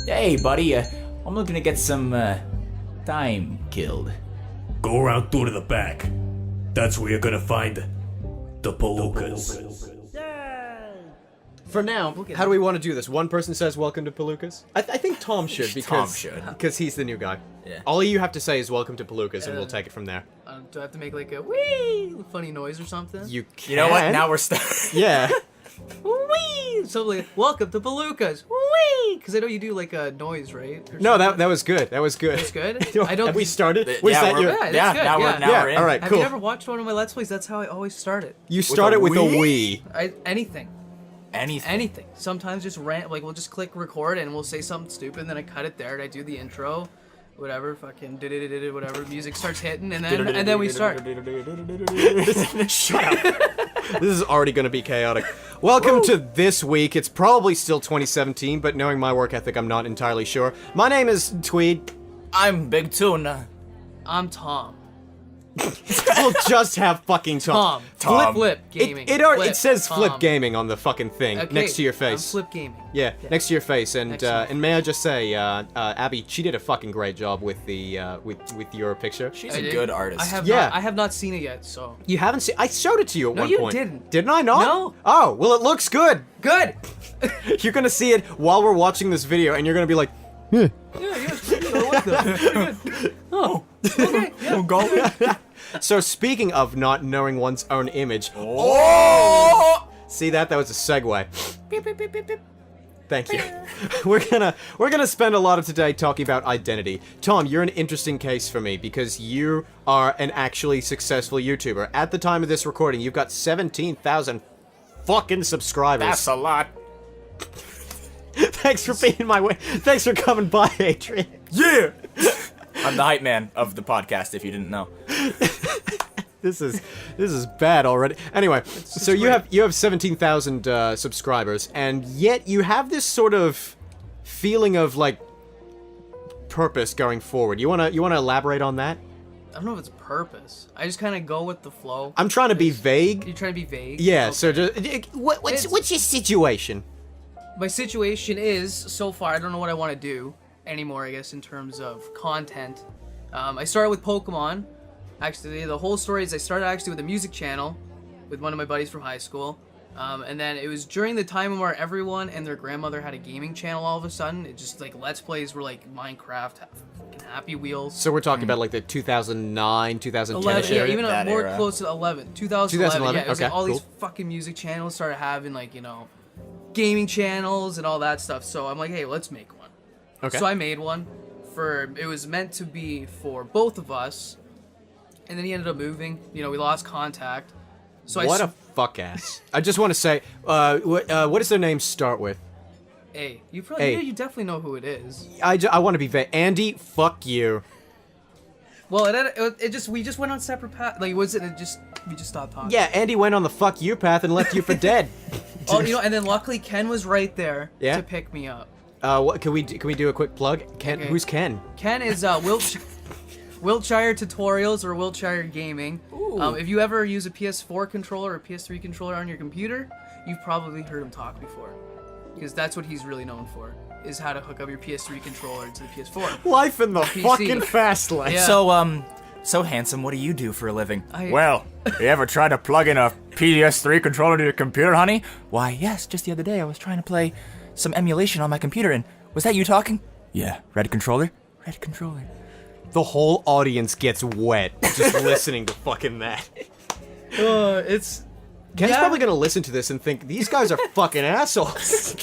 Hey, buddy, I'm looking to get some, time killed. Go around through to the back. That's where you're gonna find the Palookas. For now, how do we want to do this? One person says welcome to Palookas? I think Tom should, because he's the new guy. Yeah. All you have to say is welcome to Palookas, and we'll take it from there. Do I have to make like a wee funny noise or something? You can. You know what? Now we're stuck. Yeah. Wee! So like, welcome to Palookas. Wee! Because I know you do like a noise, right? Or No, something. that was good. That was good. That's good? I don't. Have we started? Yeah, Was that we're- your? Yeah, that's Yeah, good, now yeah. we're in. All right, Have cool. you ever watched one of my Let's Plays? That's how I always start it. You started with a Wii? Wii. Anything. Anything. Sometimes just like we'll just click record and we'll say something stupid and then I cut it there and I do the intro, whatever, fucking did whatever, music starts hitting and then we start. Shut up. This is already going to be chaotic. Welcome to this week. It's probably still 2017, but knowing my work ethic, I'm not entirely sure. My name is Tweed. I'm Big Tuna. I'm Tom. We'll just have fucking Tom. Flip gaming. It says Tom. Flip Gaming on the fucking thing Okay, next to your I'm face. Flip gaming. Yeah, next to your face, and Excellent. may I just say, Abby, she did a fucking great job with the with your picture. She's a good artist. I have not seen it yet, so. You haven't seen? I showed it to you at No, one you point. didn't. Didn't I not? No. Oh, well, it looks good. Good! You're gonna see it while we're watching this video, and you're gonna be like, Yeah, what the? Oh, okay, yeah. So speaking of not knowing one's own image, see that? That was a segue. Beep, beep, beep, beep, beep. Thank you. We're gonna spend a lot of today talking about identity. Tom, you're an interesting case for me because you are an actually successful YouTuber. At the time of this recording, you've got 17,000 fucking subscribers. That's a lot. Thanks for being my way. Thanks for coming by, Adrian. Yeah! I'm the hype man of the podcast, if you didn't know. This is bad already. Anyway, so you have 17,000 subscribers, and yet you have this sort of feeling of like purpose going forward. You wanna elaborate on that? I don't know if it's purpose. I just kind of go with the flow. I'm trying to be vague. You're trying to be vague? Yeah. Okay. So just what's your situation? My situation is, so far, I don't know what I want to do anymore, I guess, in terms of content. I started with Pokemon. Actually, the whole story is I started actually with a music channel with one of my buddies from high school. And then it was during the time where everyone and their grandmother had a gaming channel all of a sudden. It just, like, Let's Plays were, like, Minecraft, fucking Happy Wheels. So we're talking about like the 2009, 2010 11, yeah, area. even that more era. close to 11. 2011, yeah. It was like okay, all these cool. fucking music channels started having, like, you know, gaming channels and all that stuff. So I'm like, hey, let's make one. Okay. So I made one it was meant to be for both of us. And then he ended up moving. You know, we lost contact. So What a fuck ass. I just want to say, what does their name start with? Hey, you A. you definitely know who it is. I want to be vague. Andy, fuck you. Well, we just went on separate paths. Like, we just stopped talking. Yeah, Andy went on the fuck you path and left you for dead. Oh, you know, and then luckily Ken was right there Yeah? to pick me up. What can we do a quick plug? Ken, Okay. who's Ken? Ken is Wiltshire Tutorials or Wiltshire Gaming. If you ever use a PS4 controller or a PS3 controller on your computer, you've probably heard him talk before. Because that's what he's really known for, is how to hook up your PS3 controller to the PS4. Life in the PC. fucking fast lane. Yeah. So handsome, what do you do for a living? Well, you ever tried to plug in a PS3 controller to your computer, honey? Why, yes, just the other day I was trying to play some emulation on my computer, and was that you talking? Yeah, red controller? Red controller. The whole audience gets wet just listening to fucking that. It's... Ken's Yeah. probably gonna listen to this and think, these guys are fucking assholes.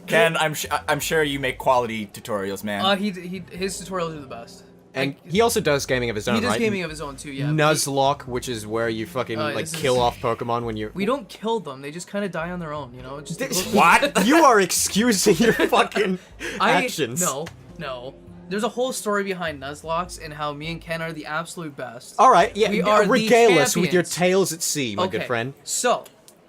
Ken, I'm sure you make quality tutorials, man. His tutorials are the best. And he also does gaming of his own, He does right? gaming of his own too, yeah. Nuzlocke, which is where you fucking like this is- kill off Pokemon when you're... We don't kill them, they just kind of die on their own, you know? It's just What? You are excusing your fucking actions. No. There's a whole story behind Nuzlocks and how me and Ken are the absolute best. All right, yeah, We are the regale us with your champions. tails at sea, my good friend. So,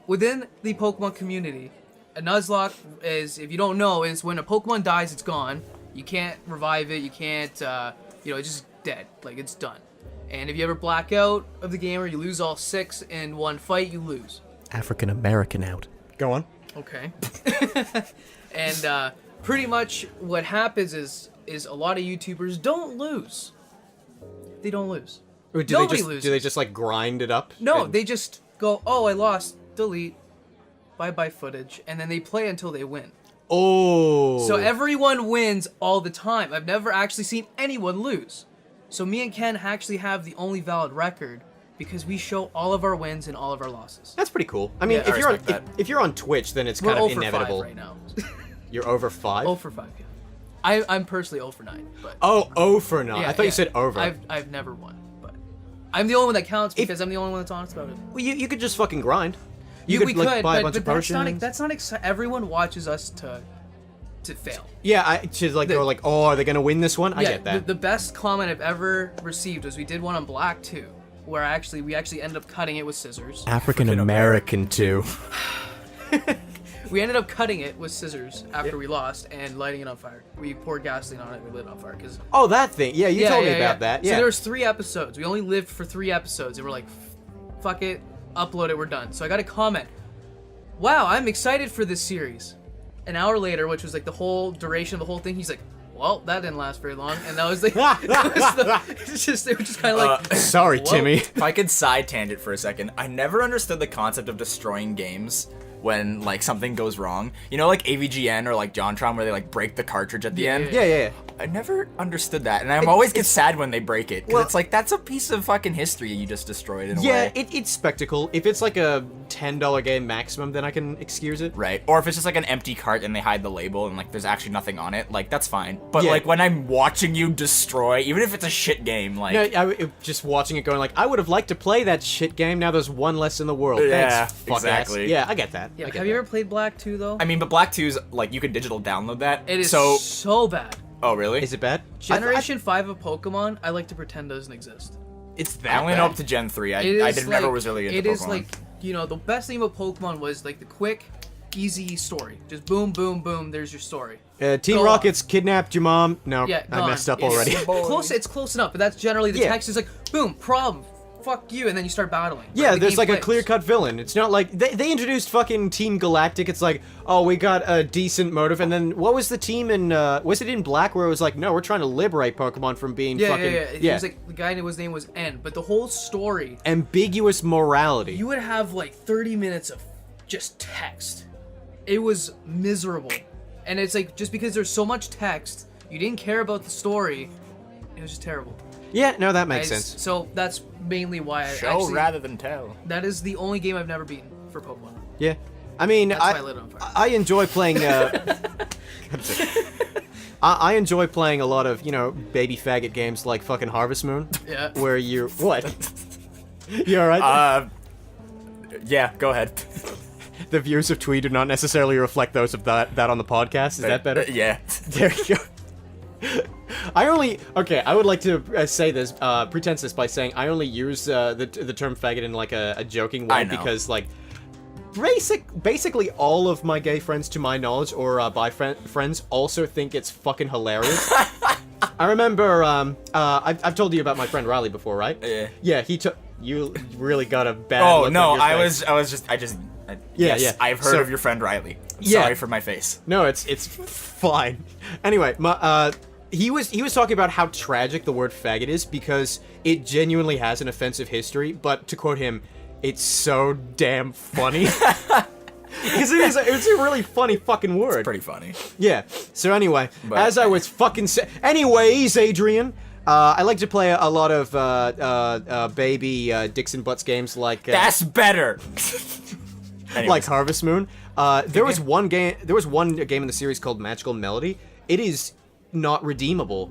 within the Pokemon community, a Nuzlocke is, if you don't know, is when a Pokemon dies, it's gone. You can't revive it, you can't, it's just dead. Like, it's done. And if you ever black out of the game or you lose all 6 in one fight, you lose. African American out. Go on. Okay. And pretty much what happens is a lot of YouTubers don't lose. They don't lose. Or Nobody loses. Do they just like grind it up? No, And- they just go, oh, I lost, delete, bye-bye footage, and then they play until they win. Oh. So everyone wins all the time. I've never actually seen anyone lose. So me and Ken actually have the only valid record because we show all of our wins and all of our losses. That's pretty cool. I mean, Yeah, if you're on, respect that. if you're on Twitch, then it's We're kind of 0 for 5 inevitable. right now. You're over 5? 0 for 5, yeah. I'm personally 0 for 9, but Oh, 0 for 9. yeah, I thought you yeah. said over. I've never won, but I'm the only one that counts because I'm the only one that's honest about it. Well, you could just fucking grind. We like, could, buy a but bunch of that's not potions. that's not everyone watches us to fail. Yeah, to like go like, oh, are they gonna win this one? I get that. The best comment I've ever received was we did one on Black 2, where we actually ended up cutting it with scissors. African American too. We ended up cutting it with scissors after we lost and lighting it on fire. We poured gasoline on it and we lit it on fire because Oh, that thing. Yeah, you told me about that. Yeah. So there was 3 episodes. We only lived for 3 episodes, and we're like, fuck it, upload it, we're done. So I got a comment. Wow, I'm excited for this series. An hour later, which was like the whole duration of the whole thing, he's like, well, that didn't last very long. And that was like, they were just kind of like, Sorry, whoa. Timmy. If I could side tangent for a second, I never understood the concept of destroying games when like something goes wrong. You know, like AVGN or like JonTron where they like break the cartridge at the end. Yeah. I never understood that, and I always get sad when they break it. 'Cause Well- it's like that's a piece of fucking history you just destroyed in a Yeah, way. it's spectacle. If it's like a $10 game maximum, then I can excuse it. Right, or if it's just like an empty cart and they hide the label and like there's actually nothing on it, like that's fine. But Yeah. like when I'm watching you destroy, even if it's a shit game, like No, just watching it going like, I would have liked to play that shit game. Now there's one less in the world. Yeah, Thanks, fuck exactly. ass. Yeah, I get that. yeah, I get have you that. ever played Black 2 though? I mean, but Black 2's like you could digital download that. It is so. so bad. Oh really? Is it bad? Generation 5 of Pokemon, I like to pretend doesn't exist. It's I only know up to Gen 3. I never was really into It Pokemon. is like, you know, the best thing about Pokemon was like the quick, easy story. Just boom, boom, boom, there's your story. Team Go Rocket's kidnapped your mom. No, Yeah, I gone. messed up It's already. close, it's close enough, but that's generally the Yeah. text is like, boom, problem, fuck you, and then you start battling. Yeah, The there's game like a plays. clear-cut villain. It's not like they introduced fucking Team Galactic. It's like, oh, we got a decent motive, and then what was the team in? Was it in Black where it was like, no, we're trying to liberate Pokemon from being Yeah, fucking It was like the guy whose name was N, but the whole story, ambiguous morality. you would have like 30 minutes of just text. It was miserable, and it's like just because there's so much text, you didn't care about the story. It was just terrible. Yeah, no, that makes Guys, sense. So that's mainly why I show actually, rather than tell. that is the only game I've never beaten for Pokemon. Yeah, I mean, That's why I lit it on fire. I enjoy playing. I enjoy playing a lot of baby faggot games like fucking Harvest Moon. Yeah. Where you what? You alright? Yeah, go ahead. The views of Tweed do not necessarily reflect those of that on the podcast. Is that better? Yeah. There you go. I would like to say this, pretense this by saying I only use the term faggot in like a joking way I know. because like basically all of my gay friends to my knowledge or bi friends also think it's fucking hilarious. I remember I've told you about my friend Riley before, right? Yeah. Yeah, you really got a bad Oh look no, on your face. Yeah, yeah. I've heard So- of your friend Riley. Yeah. Sorry for my face. No, it's fine. Anyway, he was talking about how tragic the word faggot is because it genuinely has an offensive history, but to quote him, it's so damn funny. Because it's a really funny fucking word. Pretty funny. Yeah. So anyway, But- as I was fucking anyways, Adrian, I like to play a lot of baby Dixon Butts games like That's better. Anyways. like Harvest Moon. There was one game in the series called Magical Melody. It is not redeemable.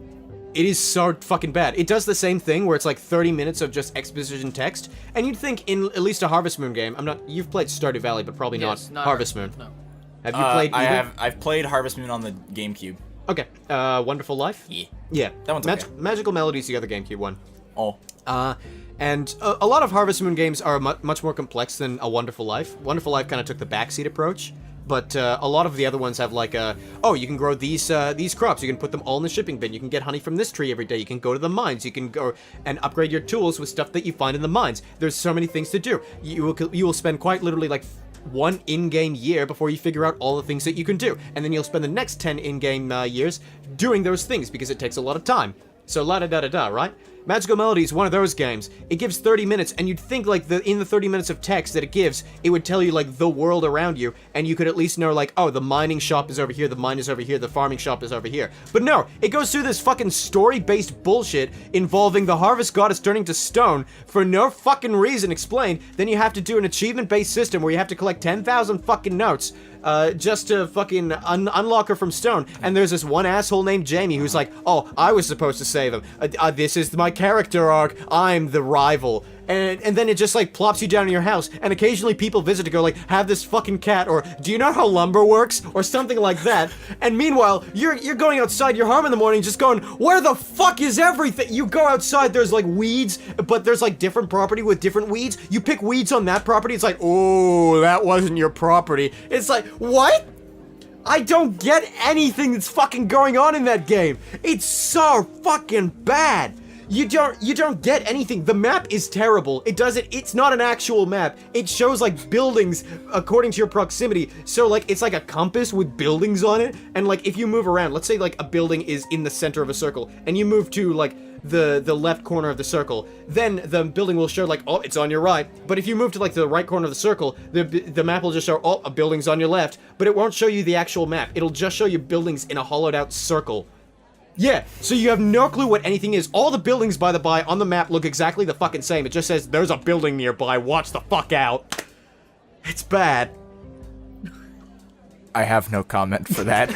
It is so fucking bad. It does the same thing where it's like 30 minutes of just exposition text, and you'd think in at least a Harvest Moon game. You've played Stardew Valley, but probably Yes, not Harvest Moon. No. Have you played either? I've played Harvest Moon on the GameCube. Okay. Wonderful Life? Yeah. Yeah. That one's okay. Magical Melody's the other GameCube one. Oh. And a lot of Harvest Moon games are much more complex than A Wonderful Life. Wonderful Life kind of took the backseat approach, but a lot of the other ones have like you can grow these crops, you can put them all in the shipping bin, you can get honey from this tree every day, you can go to the mines, you can go and upgrade your tools with stuff that you find in the mines. There's so many things to do. You will spend quite literally like one in-game year before you figure out all the things that you can do. And then you'll spend the next 10 in-game years doing those things because it takes a lot of time. So la-da-da-da-da, right? Magical Melody is one of those games. It gives 30 minutes, and you'd think, like, in the 30 minutes of text that it gives, it would tell you, like, the world around you, and you could at least know, like, oh, the mining shop is over here, the mine is over here, the farming shop is over here. But no, it goes through this fucking story-based bullshit involving the harvest goddess turning to stone for no fucking reason explained. Then you have to do an achievement-based system where you have to collect 10,000 fucking notes, just to fucking unlock her from stone. And there's this one asshole named Jamie who's like, oh, I was supposed to save him. This is my character arc. I'm the rival. And then it just, like, plops you down in your house, and occasionally people visit to go, like, have this fucking cat, or do you know how lumber works, or something like that. And meanwhile, you're going outside your home in the morning just going, where the fuck is everything? You go outside, there's, like, weeds, but there's, like, different property with different weeds. You pick weeds on that property, it's like, oh, that wasn't your property. It's like, what? I don't get anything that's fucking going on in that game. It's so fucking bad. You don't get anything. The map is terrible. It's not an actual map. It shows, like, buildings according to your proximity. So, like, it's like a compass with buildings on it. And, like, if you move around, let's say, like, a building is in the center of a circle, and you move to, like, the left corner of the circle, then the building will show, like, oh, it's on your right. But if you move to, like, the right corner of the circle, the map will just show, oh, a building's on your left. But it won't show you the actual map. It'll just show you buildings in a hollowed out circle. Yeah, so you have no clue what anything is. All the buildings, by the by, on the map look exactly the fucking same. It just says, there's a building nearby, watch the fuck out. It's bad. I have no comment for that.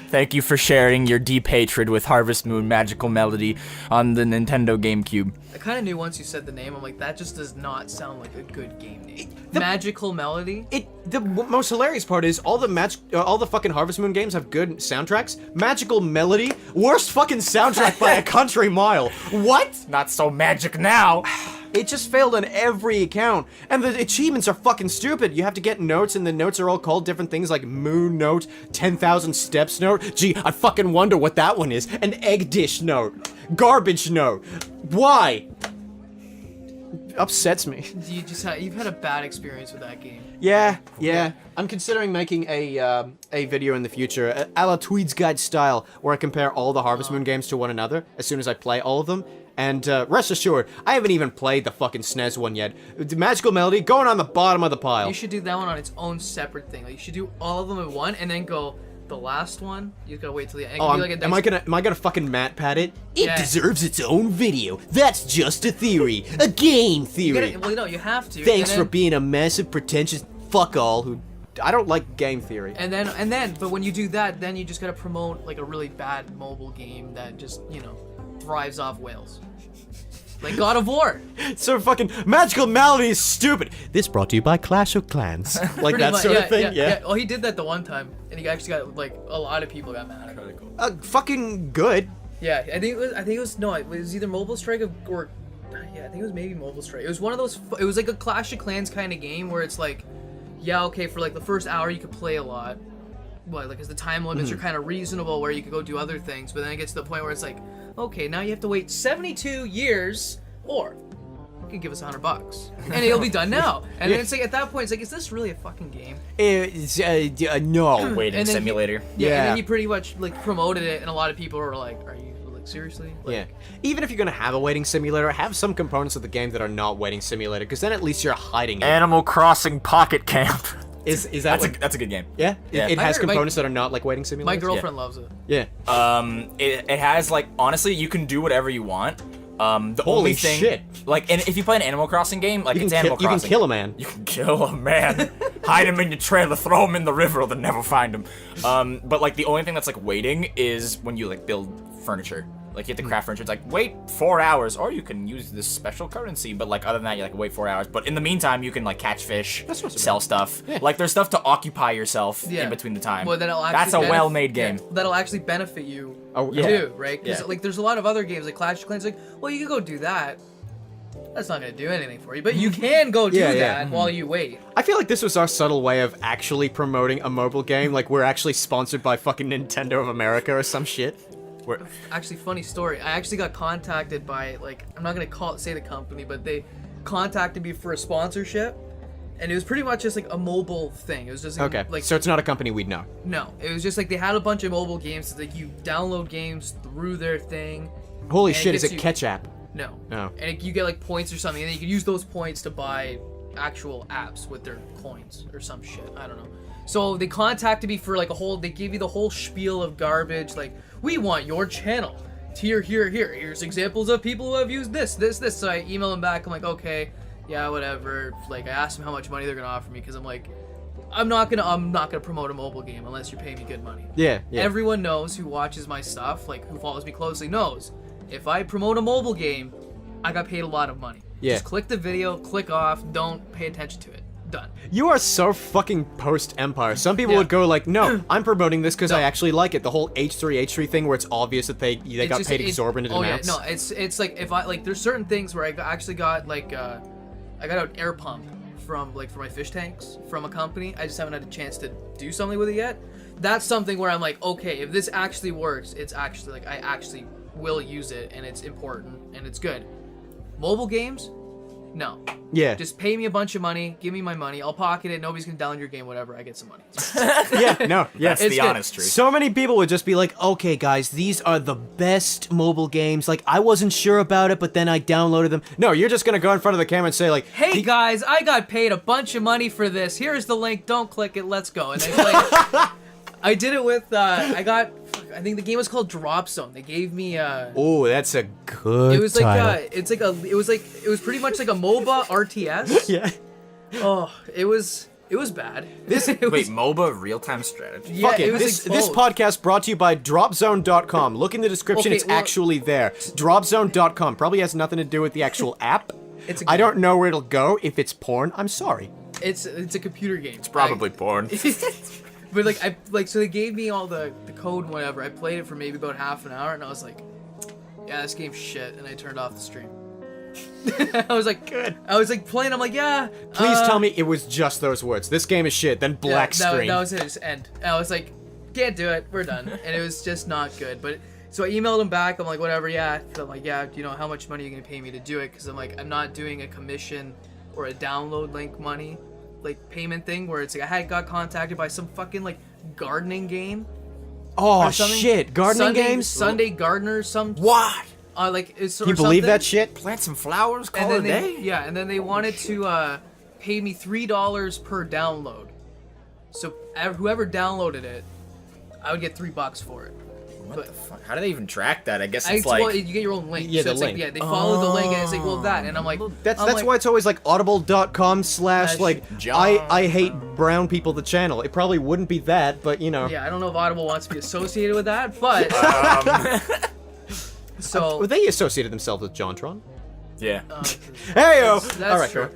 Thank you for sharing your deep hatred with Harvest Moon Magical Melody on the Nintendo GameCube. I kind of knew once you said the name, I'm like, that just does not sound like a good game name. Magical Melody? The most hilarious part is all the fucking Harvest Moon games have good soundtracks. Magical Melody, worst fucking soundtrack by a country mile. What? Not so magic now. It just failed on every account. And the achievements are fucking stupid. You have to get notes, and the notes are all called different things like Moon Note, 10,000 Steps Note. Gee, I fucking wonder what that one is. An Egg Dish Note. Garbage Note. Why? Upsets me. You've had a bad experience with that game. Yeah. I'm considering making a video in the future, a la Tweed's Guide style, where I compare all the Harvest Moon games to one another as soon as I play all of them. And rest assured, I haven't even played the fucking SNES one yet. The Magical Melody going on the bottom of the pile. You should do that one on its own separate thing. Like, you should do all of them in one, and then go the last one. You gotta wait till the end. Oh, am I gonna fucking Matt pat it? It Yeah. deserves its own video. That's just a theory, a game theory. You have to. Thanks and for then, being a massive pretentious fuck all who. I don't like game theory. And then, but when you do that, then you just gotta promote like a really bad mobile game that just thrives off whales. Like God of War. So fucking Magical Melody is stupid. This brought to you by Clash of Clans. Like that sort of thing, yeah. Oh, he did that the one time, and he actually got like a lot of people got mad. Really cool. Fucking good. Yeah, I think it was either Mobile Strike or I think it was maybe Mobile Strike. It was one of those. It was like a Clash of Clans kind of game where it's like, yeah, okay, for like the first hour you could play a lot. Well, like, as the time limits are kind of reasonable where you could go do other things, but then it gets to the point where it's like, okay, now you have to wait 72 years, or you can give us $100, and it'll be done now. And then it's like, at that point, it's like, is this really a fucking game? It's no. Waiting simulator. And then he pretty much like promoted it, and a lot of people were like, are you like seriously? Like, Yeah. Even if you're gonna have a waiting simulator, have some components of the game that are not waiting simulator, because then at least you're hiding it. Animal Crossing Pocket Camp. Is that That's a good game. Yeah? Yeah. It has I heard components that are not like waiting simulators? my girlfriend loves it. Yeah. It has, like, honestly, you can do whatever you want. The Holy only thing, shit. like, and if you play an Animal Crossing game, like, You it's can, Animal you can Crossing. kill a man. You can kill a man. Hide him in your trailer, throw him in the river, they'll never find him. But, like, the only thing that's, like, waiting is when you, like, build furniture. Like, you have to craft furniture. It's like, wait 4 hours, or you can use this special currency. But, like, other than that, you, like, wait 4 hours. But in the meantime, you can, like, catch fish, That's not so sell bad. stuff. Yeah. Like, there's stuff to occupy yourself Yeah. in between the time. Well, that'll actually That's a well-made game. Yeah, that'll actually benefit you Oh, yeah. too, right? Because Yeah. like, there's a lot of other games like Clash of Clans. Like, well, you can go do that. That's not gonna do anything for you, but you can go do Yeah, yeah. that while you wait. I feel like this was our subtle way of actually promoting a mobile game, like we're actually sponsored by fucking Nintendo of America or some shit. Actually, funny story. I actually got contacted by, like, I'm not gonna say the company, but they contacted me for a sponsorship, and it was pretty much just like a mobile thing. It was just like, Okay, so it's not a company we'd know. no, it was just like they had a bunch of mobile games. So, like you download games through their thing. Holy And it shit, is gets it you- Catch App? No. Oh. And you get like points or something, and then you can use those points to buy actual apps with their coins or some shit. I don't know. So they contacted me for like they gave you the whole spiel of garbage. Like, we want your channel. Here's examples of people who have used this. So I email them back. I'm like, okay, yeah, whatever. Like, I asked them how much money they're gonna offer me because I'm like, I'm not gonna promote a mobile game unless you're paying me good money. Yeah. Everyone knows who watches my stuff, like who follows me closely knows. If I promote a mobile game, I got paid a lot of money. Yeah. Just click the video, click off, don't pay attention to it. Done. You are so fucking post-Empire. Some people Yeah. would go like, no, I'm promoting this because No. I actually like it. The whole H3 thing where it's obvious that they It's got just- paid exorbitant amounts. Yeah, no, it's like if I like there's certain things where actually got like I got an air pump from like for my fish tanks from a company. I just haven't had a chance to do something with it yet. That's something where I'm like, okay, if this actually works, it's actually like I actually will use it and it's important and it's good. Mobile games? No. Yeah. Just pay me a bunch of money, give me my money, I'll pocket it, nobody's gonna download your game, whatever, I get some money. Yeah, no, yeah. That's It's the good. honest truth. So many people would just be like, okay, guys, these are the best mobile games. Like, I wasn't sure about it, but then I downloaded them. No, you're just gonna go in front of the camera and say, like, Hey guys, I got paid a bunch of money for this. Here's the link. Don't click it. Let's go. And I did it with. I think the game was called Drop Zone. They gave me. oh, that's a good It was like. title. It was pretty much like a MOBA RTS. Yeah. Oh, it was bad. It was, Wait, MOBA real-time strategy? yeah, Fuck it. it was This exposed. podcast brought to you by DropZone.com. Look in the description, Okay, it's well- actually there. DropZone.com. Probably has nothing to do with the actual app. It's a I game. don't know where it'll go. If it's porn, I'm sorry. It's a computer game. It's Probably porn. But so they gave me all the code and whatever. I played it for maybe about half an hour and I was like, yeah, this game's shit, and I turned off the stream. I was like, Good. I was like playing. I'm like, yeah. Please tell me it was just those words. This game is shit. Then black yeah, screen. That was his end. And I was like, can't do it. We're done. And it was just not good. But so I emailed him back. I'm like, whatever. Yeah. I'm like, yeah. You know how much money are you gonna pay me to do it? Because I'm like, I'm not doing a commission or a download link money like payment thing where it's like I got contacted by some fucking like gardening game. Oh or something. shit! Gardening games. Sunday Gardener. What? Like it's. You believe that shit? Plant some flowers, And call it a then day? and then they wanted to pay me $3 per download. So whoever downloaded it, I would get $3 for it. What the fuck? How do they even track that? I guess I, it's like... well, you get your own link. Yeah, so the it's link. Like, yeah, they follow the link and it's like, well, that, and I'm like, That's I'm like, why it's always like audible.com / like John. I hate brown people the channel. It probably wouldn't be that, but you know. Yeah, I don't know if Audible wants to be associated with that, but so Well, they associated themselves with JonTron. yeah. Heyo! that's All right, true.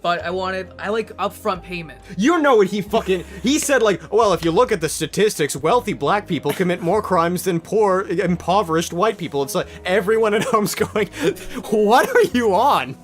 But I like upfront payment. You know what he said, like, well, if you look at the statistics, wealthy black people commit more crimes than poor, impoverished white people. It's like, everyone at home's going, what are you on?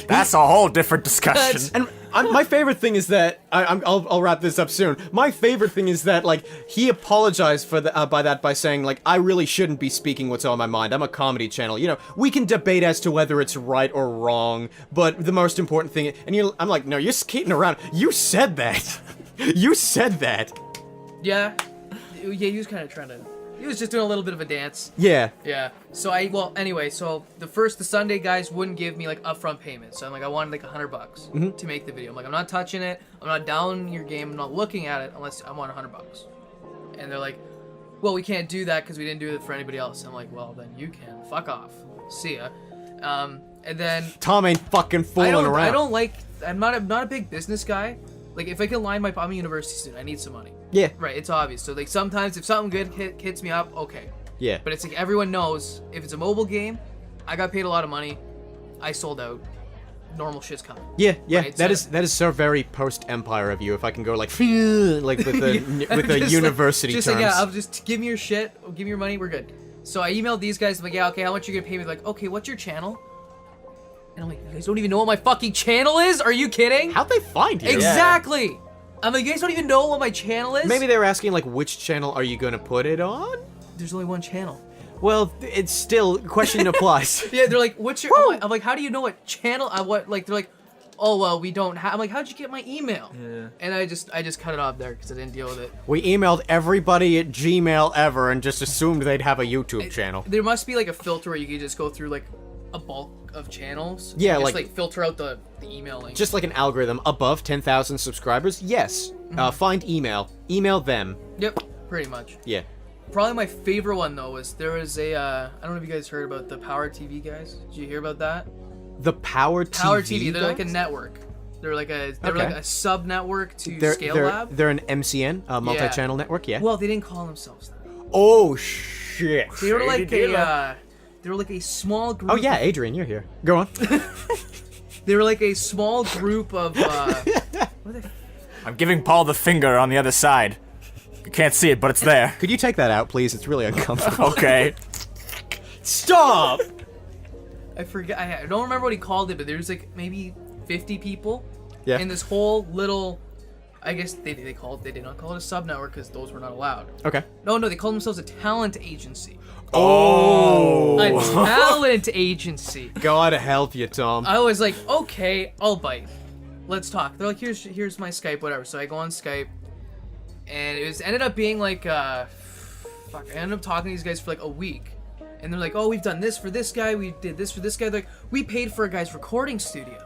That's a whole different discussion. And my favorite thing is that, I'll wrap this up soon. My favorite thing is that, like, he apologized for by saying, like, I really shouldn't be speaking what's on my mind. I'm a comedy channel. You know, we can debate as to whether it's right or wrong, but the most important thing, I'm like, no, you're skating around. You said that. You said that. Yeah, he was kind of trying to. He was just doing a little bit of a dance. Yeah. Yeah. So anyway, so the Sunday guys wouldn't give me like upfront payment. So I'm like, I wanted like $100 to make the video. I'm like, I'm not touching it. I'm not downloading your game. I'm not looking at it unless I want $100. And they're like, well, we can't do that because we didn't do it for anybody else. I'm like, well, then you can. Fuck off. See ya. And then Tom ain't fucking fooling around. I'm not a big business guy. Like if I can line I'm a university student. I need some money. Yeah. Right. It's obvious. So like sometimes if something good hits me up, okay. Yeah. But it's like everyone knows if it's a mobile game, I got paid a lot of money, I sold out. Normal shit's coming. Yeah, Right, that so- is so very post-Empire of you. If I can go like with the Just university just terms. like, yeah, I'll just give me your shit, give me your money, we're good. So I emailed these guys. I'm like, yeah, okay, how much you gonna pay me? They're like, okay, what's your channel? And I'm like, you guys don't even know what my fucking channel is? Are you kidding? How'd they find you? Exactly. I'm like, you guys don't even know what my channel is? Maybe they were asking like, which channel are you gonna put it on? There's only one channel. Well, it's still question applies. Yeah, they're like, what's your? I'm like, how do you know what channel? They're like, oh well, we don't have. I'm like, how'd you get my email? Yeah. And I just cut it off there because I didn't deal with it. We emailed everybody at Gmail ever and just assumed they'd have a YouTube channel. There must be like a filter where you can just go through like a bulk of channels. Yeah, just, like filter out the email link. Just like an algorithm. Above 10,000 subscribers, yes. Find email. Email them. Yep, pretty much. Yeah. Probably my favorite one though was there was a I don't know if you guys heard about the Power TV guys. Did you hear about that? The Power TV. Power TV. They're like a guys? network. They're like a Okay. sub network to They're, Scale they're, Lab. they're an MCN, a multi-channel network, yeah. Well, they didn't call themselves that. Oh, shit. They were like they were like a small group. Oh, yeah, Adrian, you're here. Go on. They were like a small group of. I'm giving Paul the finger on the other side. You can't see it, but it's there. Could you take that out, please? It's really uncomfortable. Okay. Stop! I forget. I don't remember what he called it, but there's like maybe 50 people. Yeah. In this whole little. I guess they did not call it a sub network because those were not allowed. Okay. No, they called themselves a talent agency. Oh! A talent agency. God help you, Tom. I was like, okay, I'll bite. Let's talk. They're like, here's my Skype, whatever. So I go on Skype, and it ended up being like, I ended up talking to these guys for like a week, and they're like, oh, we've done this for this guy, we did this for this guy. They're like, we paid for a guy's recording studio,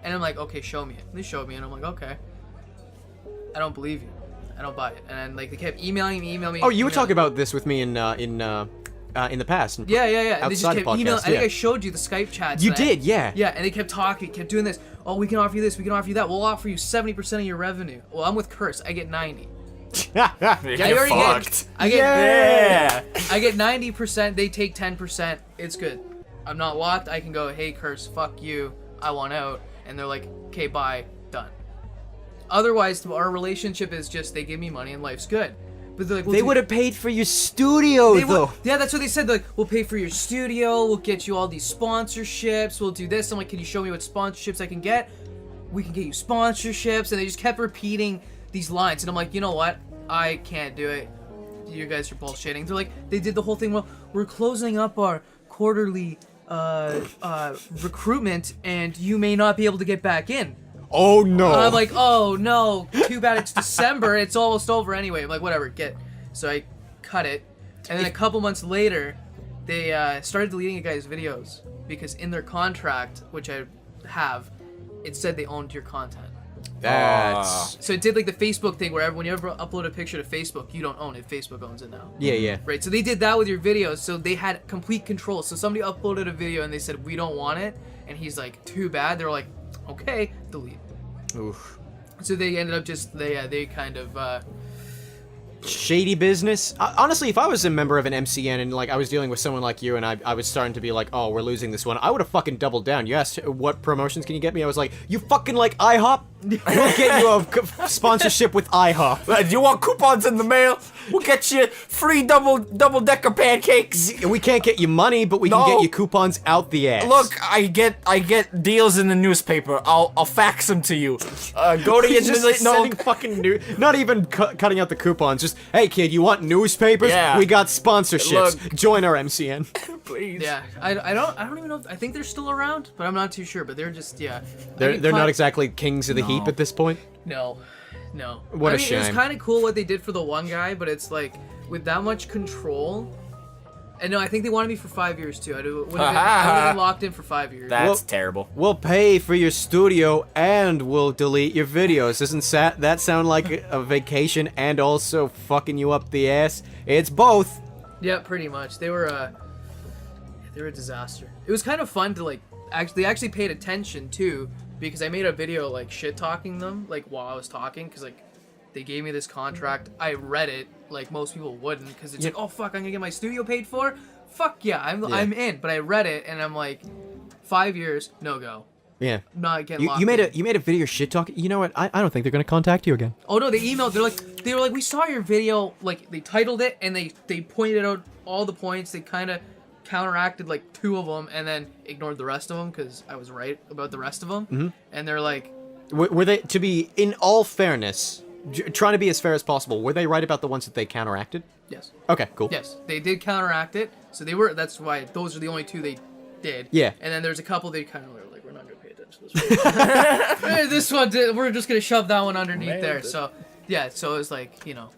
and I'm like, okay, show me it. And they showed me, and I'm like, okay, I don't believe you, I don't buy it. And like they kept emailing me. Oh, you were talking about this with me in the past. Yeah. And they just Outside kept the podcast, emailing. I think I showed you the Skype chats. You did, yeah. Yeah, and they kept talking, kept doing this. Oh, we can offer you this, we can offer you that. We'll offer you 70% of your revenue. Well, I'm with Curse. I get 90. You're already fucked. I get Yeah. I get 90%. They take 10%. It's good. I'm not locked. I can go, hey, Curse, fuck you. I want out. And they're like, okay, bye, done. Otherwise, our relationship is just they give me money and life's good. But they're like, They would have paid for your studio, though. Yeah, that's what they said. They're like, we'll pay for your studio. We'll get you all these sponsorships. We'll do this. I'm like, can you show me what sponsorships I can get? We can get you sponsorships. And they just kept repeating these lines. And I'm like, you know what? I can't do it. You guys are bullshitting. They're like, they did the whole thing. Well, we're closing up our quarterly recruitment, and you may not be able to get back in. Oh, no. I'm like, oh no, too bad it's December, it's almost over anyway. I'm like, whatever, so I cut it, and then a couple months later, they started deleting a guy's videos, because in their contract, which I have, it said they owned your content. That's... So it did like the Facebook thing where when you ever upload a picture to Facebook, you don't own it, Facebook owns it now. Yeah. Right, so they did that with your videos, so they had complete control. So somebody uploaded a video and they said, we don't want it, and he's like, too bad. They're like, okay, delete. Oof. So they ended up just they kind of Shady business. Honestly, if I was a member of an MCN and like I was dealing with someone like you and I was starting to be like, oh, we're losing this one, I would have fucking doubled down. You asked what promotions can you get me? I was like, you fucking like IHOP? We'll get you a sponsorship with IHOP. Do you want coupons in the mail? We'll get you free double-decker pancakes. We can't get you money, but we can get you coupons out the ass. Look, I get deals in the newspaper. I'll fax them to you. Go to your just sending fucking not even cutting out the coupons. Just, hey kid, you want newspapers? Yeah. We got sponsorships. Look. Join our MCN. Please. yeah. I don't even know. I think they're still around, but I'm not too sure. But they're just They're not exactly kings of the heap at this point. No. What a It was shame. kind of cool what they did for the one guy, but it's like with that much control. And no, I think they wanted me for 5 years too. I would have been locked in for 5 years. That's terrible. We'll pay for your studio and we'll delete your videos. Doesn't that sound like a vacation and also fucking you up the ass? It's both. Yeah, pretty much. They were a disaster. It was kind of fun to like they actually paid attention too, because I made a video like shit talking them like while I was talking, because like they gave me this contract. I read it like most people wouldn't, because it's like, oh fuck, I'm gonna get my studio paid for. Fuck yeah, I'm in. But I read it and I'm like, 5 years, no go. Yeah. Not getting locked you made in. a video shit talking. You know what? I don't think they're gonna contact you again. Oh no, they emailed. They were like, we saw your video. Like they titled it and they pointed out all the points. They kind of counteracted like 2 of them and then ignored the rest of them because I was right about the rest of them. Mm-hmm. And they're like, were they, to be in all fairness, trying to be as fair as possible? Were they right about the ones that they counteracted? yes, Okay, cool. yes, they did counteract it. So they were. That's why those are the only 2 they did. Yeah. And then there's a couple they kind of were like, we're not gonna pay attention. into this. Hey, this one, we're just gonna shove that one underneath there. So, yeah, so it was like, you know,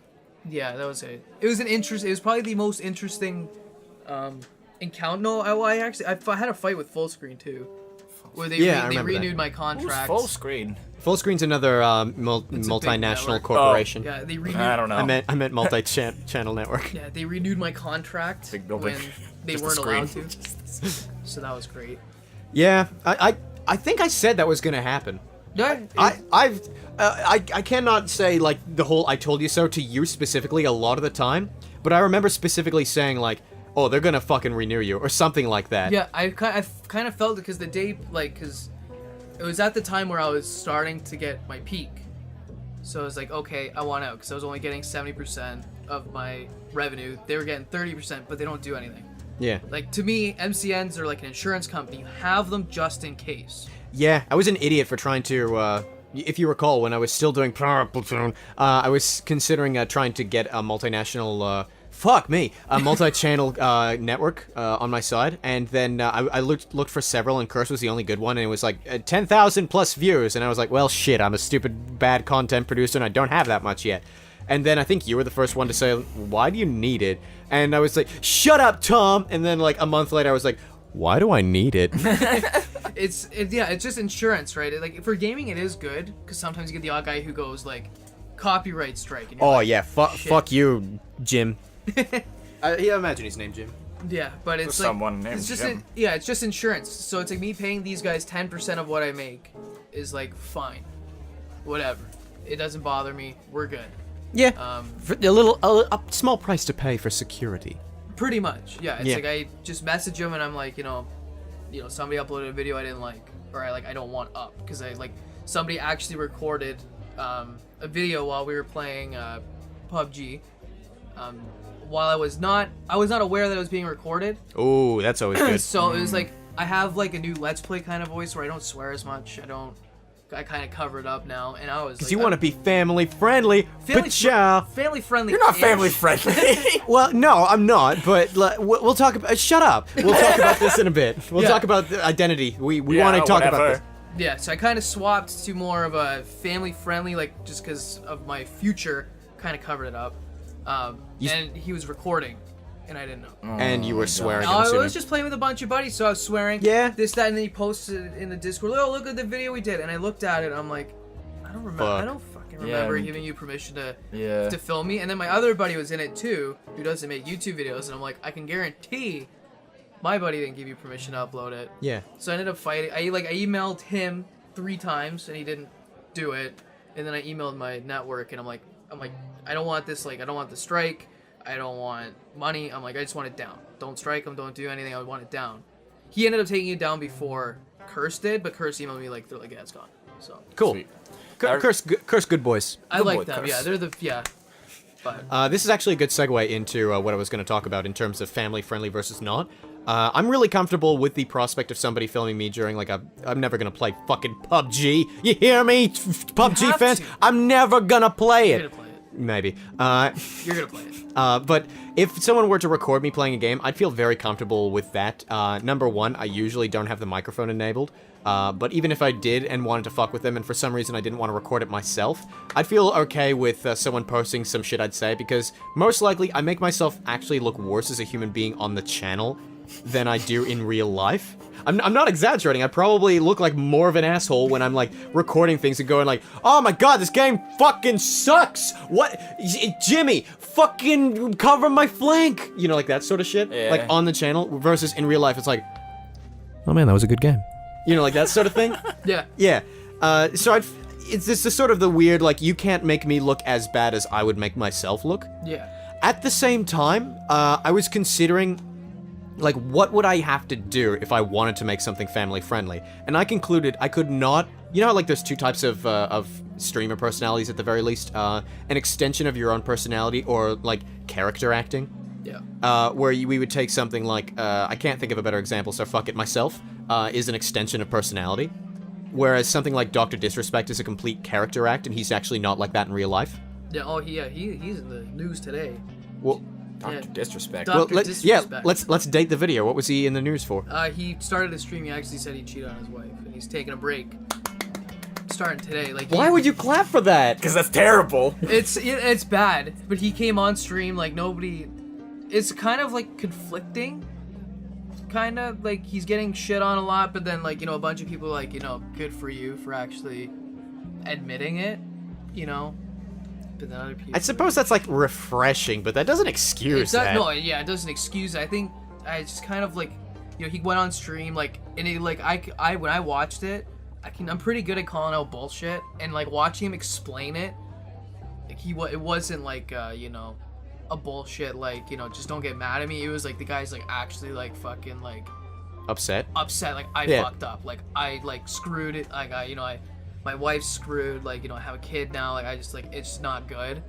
yeah, that was it. It was it was probably the most interesting encounter. No, I had a fight with Full Screen too, where they renewed my contract. Full Screen. Full Screen's another multinational corporation. Yeah, they renewed. I don't know. I meant multi-channel network. Yeah, they renewed my contract Big building. when they Just a weren't allowed screen. to. So that was great. Yeah, I think I said that was gonna happen. Yeah, I cannot say like the whole "I told you so" to you specifically a lot of the time, but I remember specifically saying like, "Oh, they're gonna fucking renew you" or something like that. yeah, I kind of felt it because the day, like, because it was at the time where I was starting to get my peak. So I was like, okay, I want out because I was only getting 70% of my revenue. They were getting 30%, but they don't do anything. Yeah. Like, to me, MCNs are like an insurance company. You have them just in case. Yeah, I was an idiot for trying to, if you recall, when I was still doing Platoon, I was considering trying to get a multinational, a multi-channel network on my side, and then I looked for several, and Curse was the only good one, and it was like 10,000 plus views, and I was like, well, shit, I'm a stupid, bad content producer, and I don't have that much yet. And then I think you were the first one to say, why do you need it? And I was like, shut up, Tom! And then like a month later, I was like, why do I need it? It's just insurance, right? Like, for gaming, it is good, because sometimes you get the odd guy who goes, like, copyright strike. And you're Oh like, yeah, shit. fuck you, Jim. Yeah, imagine his name, Jim. Yeah, but it's For like someone named it's just Jim. it's just insurance. So it's like me paying these guys 10% of what I make is like fine, whatever. It doesn't bother me. We're good. Yeah, for a small price to pay for security. Pretty much. Yeah. It's Yeah. like I just message them and I'm like, you know, somebody uploaded a video I didn't like, or I don't want up because somebody actually recorded a video while we were playing PUBG. While I was not aware that it was being recorded. Oh, that's always good. So it was like I have like a new Let's Play kind of voice where I don't swear as much. I kind of cover it up now, and I was Because like, you want to be family friendly, family friendly. You're not family friendly. Well, no, I'm not. But we'll talk about. Shut up. We'll talk about this in a bit. We'll talk about the identity. We want to talk about this. Yeah, so I kind of swapped to more of a family friendly, like just because of my future, kind of covered it up. And he was recording, and I didn't know. And you were swearing. I I'm was just playing with a bunch of buddies, so I was swearing. Yeah. This, that, and then he posted it in the Discord. Oh, look at the video we did, and I looked at it. I'm like, I don't remember. Fuck. I don't fucking remember Yeah. giving you permission to Yeah. film me. And then my other buddy was in it too, who doesn't make YouTube videos, and I'm like, I can guarantee my buddy didn't give you permission to upload it. Yeah. So I ended up fighting. I emailed him 3 times, and he didn't do it. And then I emailed my network, and I'm like, I don't want this. Like, I don't want the strike. I don't want money. I'm like, I just want it down. Don't strike him. Don't do anything. I want it down. He ended up taking it down before Curse did, but Curse emailed me they're like, yeah, it's gone. So Cool. Sweet. Curse good boys. I Good like boy, them. Curse. Yeah, they're the But This is actually a good segue into what I was going to talk about in terms of family friendly versus not. I'm really comfortable with the prospect of somebody filming me during I'm never gonna play fucking PUBG. You hear me, PUBG have fans? to. I'm never gonna play you're it. gonna play it. Maybe. You're gonna play it. But if someone were to record me playing a game, I'd feel very comfortable with that. Number one, I usually don't have the microphone enabled. But even if I did and wanted to fuck with them, and for some reason I didn't want to record it myself, I'd feel okay with someone posting some shit I'd say, because most likely I make myself actually look worse as a human being on the channel than I do in real life. I'm not exaggerating. I probably look like more of an asshole when I'm like recording things and going like, oh my god, this game fucking sucks! What? Jimmy, fucking cover my flank! You know, like that sort of shit. Yeah. Like on the channel, versus in real life, it's like, oh man, that was a good game. You know, like that sort of thing. Yeah. Yeah. So it's this is sort of the weird, like, you can't make me look as bad as I would make myself look. Yeah. At the same time, I was considering, like, what would I have to do if I wanted to make something family friendly? And I concluded I could not. You know how, like, there's 2 types of streamer personalities at the very least? An extension of your own personality, or, like, character acting. Yeah. Where we would take something like, I can't think of a better example, so fuck it, myself, is an extension of personality. Whereas something like Dr. Disrespect is a complete character act, and he's actually not like that in real life. Yeah. Oh, he's in the news today. Well, Dr. Disrespect. Dr. Well, Disrespect. let's date the video. What was he in the news for? He started a stream. He actually said he cheated on his wife, and he's taking a break. Starting today. Like, Why would you clap for that? Because that's terrible. It's bad. But he came on stream like nobody. It's kind of like conflicting. Kind of like he's getting shit on a lot, but then like a bunch of people like good for you for actually admitting it. But then other people. I suppose that's like refreshing, but that doesn't excuse that. No, yeah, it doesn't excuse it. I think I just kind of like, he went on stream like, and he like I when I watched it, I'm pretty good at calling out bullshit, and like watching him explain it, like it wasn't like a bullshit like just don't get mad at me. It was like the guy's like actually like fucking like upset. Like I fucked up, like I like screwed it, like my wife's screwed, like I have a kid now, like I just like it's not good.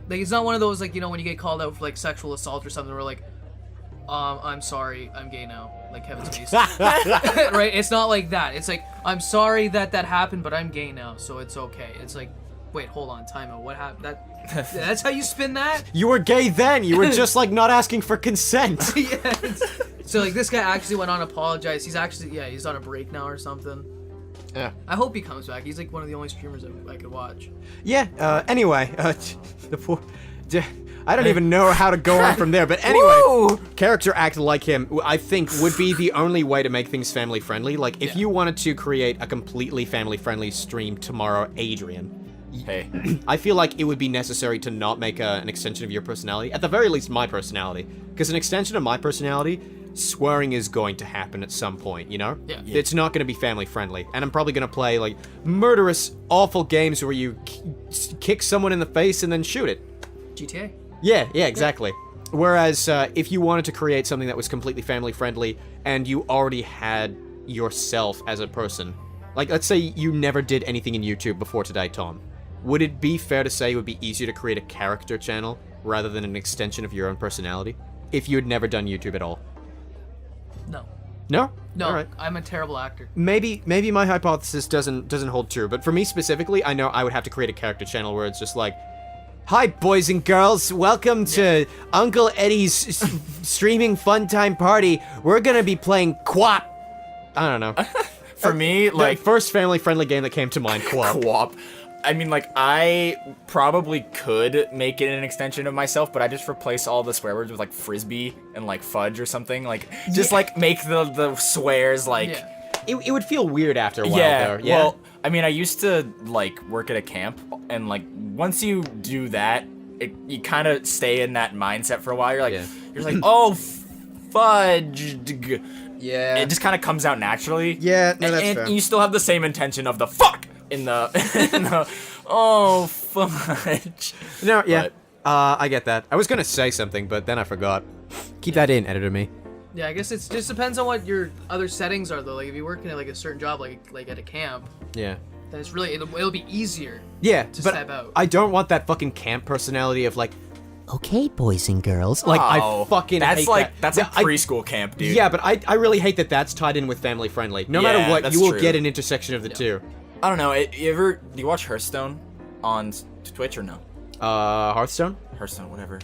Like it's not one of those like when you get called out for like sexual assault or something where like I'm sorry, I'm gay now, like Kevin Spacey. Right? It's not like that. It's like I'm sorry that happened, but I'm gay now, so it's okay. It's like, wait, hold on, time out. What happened? That's how you spin that? You were gay then. You were just like not asking for consent. Yeah. So like this guy actually went on to apologize. He's actually he's on a break now or something. Yeah. I hope he comes back. He's like one of the only streamers I could watch. Yeah. Anyway, the poor. I don't even know how to go on from there, but anyway, Woo! character act like him, I think, would be the only way to make things family friendly. Like, if you wanted to create a completely family friendly stream tomorrow, Adrian, Hey. I feel like it would be necessary to not make an extension of your personality. At the very least, my personality. Because an extension of my personality, swearing is going to happen at some point, Yeah. It's not going to be family friendly. And I'm probably going to play, like, murderous, awful games where you kick someone in the face and then shoot it. GTA. Yeah, exactly. Whereas, if you wanted to create something that was completely family friendly, and you already had yourself as a person, like, let's say you never did anything in YouTube before today, Tom, would it be fair to say it would be easier to create a character channel rather than an extension of your own personality? If you had never done YouTube at all? No. No? No, All right. I'm a terrible actor. Maybe my hypothesis doesn't hold true, but for me specifically, I know I would have to create a character channel where it's just like, hi, boys and girls. Welcome to Uncle Eddie's streaming fun time party. We're gonna be playing Quap. I don't know. For me, like, the first family-friendly game that came to mind, Quap. Quap. I mean, like, I probably could make it an extension of myself, but I just replace all the swear words with, like, frisbee and, like, fudge or something. Like, just, like, make the swears, like... Yeah. It would feel weird after a while, Yeah, though. Yeah. well, I mean, I used to, like, work at a camp, and, like, once you do that, you kind of stay in that mindset for a while. You're like, you're like, oh, fudge. Yeah. It just kind of comes out naturally. Yeah, no, that's and fair. you still have the same intention of the fuck in the, oh, fudge. No, yeah. But- I get that. I was gonna say something, but then I forgot. Keep that in, editor me. Yeah, I guess it just depends on what your other settings are, though. Like, if you're working at, like, a certain job, like at a camp, Yeah. then it's really, it'll be easier. Yeah, To but step out. I don't want that fucking camp personality of like, okay, boys and girls. Like, Oh, I fucking that's hate like that. that's a Yeah, I- preschool camp, dude. Yeah, but I really hate that that's tied in with family friendly. No matter Yeah, what, that's you will true. get an intersection of the two. I don't know. Do you watch Hearthstone on Twitch or no? Hearthstone? Hearthstone, whatever.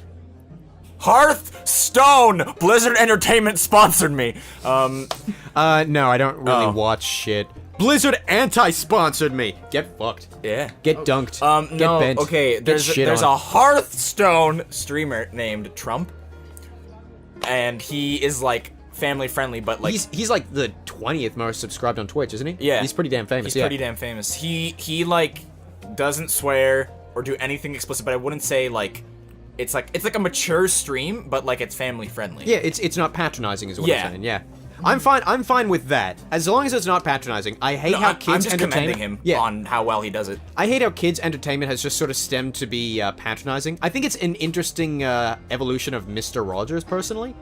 Hearthstone! Blizzard Entertainment sponsored me. No, I don't really Oh. watch shit. Blizzard anti-sponsored me. Get fucked. Yeah. Get dunked. Get No, bent. okay, Get there's shit a on. Hearthstone streamer named Trump, and he is like family friendly, but like He's like the 20th most subscribed on Twitch, isn't he? Yeah. He's pretty damn famous. he's pretty damn famous. He like doesn't swear or do anything explicit, but I wouldn't say like it's like a mature stream, but like it's family friendly. Yeah, it's not patronizing, is what Yeah. I'm saying. Yeah. I'm fine with that. As long as it's not patronizing. I hate how I'm kids just entertainment. commending him on how well he does it. I hate how kids' entertainment has just sort of stemmed to be patronizing. I think it's an interesting evolution of Mr. Rogers, personally.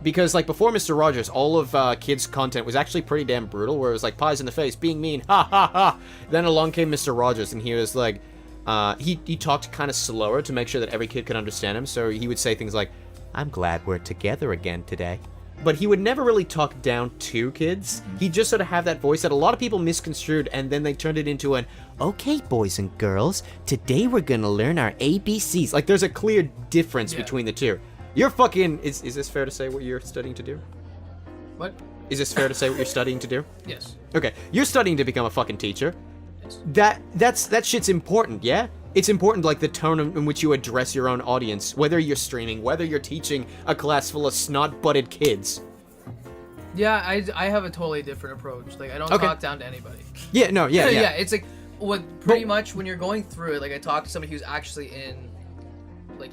Because, like, before Mr. Rogers, all of kids' content was actually pretty damn brutal, where it was like, pies in the face, being mean, ha ha ha. Then along came Mr. Rogers, and he was like, he talked kind of slower to make sure that every kid could understand him, so he would say things like, I'm glad we're together again today. But he would never really talk down to kids. He'd just sort of have that voice that a lot of people misconstrued, and then they turned it into an, okay, boys and girls, today we're gonna learn our ABCs. Like, there's a clear difference between the two. You're fucking. Is this fair to say what you're studying to do? What? Is this fair to say what you're studying to do? Yes. Okay, you're studying to become a fucking teacher. Yes. That shit's important, yeah? It's important, like, the tone in which you address your own audience, whether you're streaming, whether you're teaching a class full of snot-butted kids. Yeah, I have a totally different approach. Like, I don't Okay. talk down to anybody. Yeah, no, yeah. Yeah, it's like, pretty much when you're going through it, like, I talked to somebody who's actually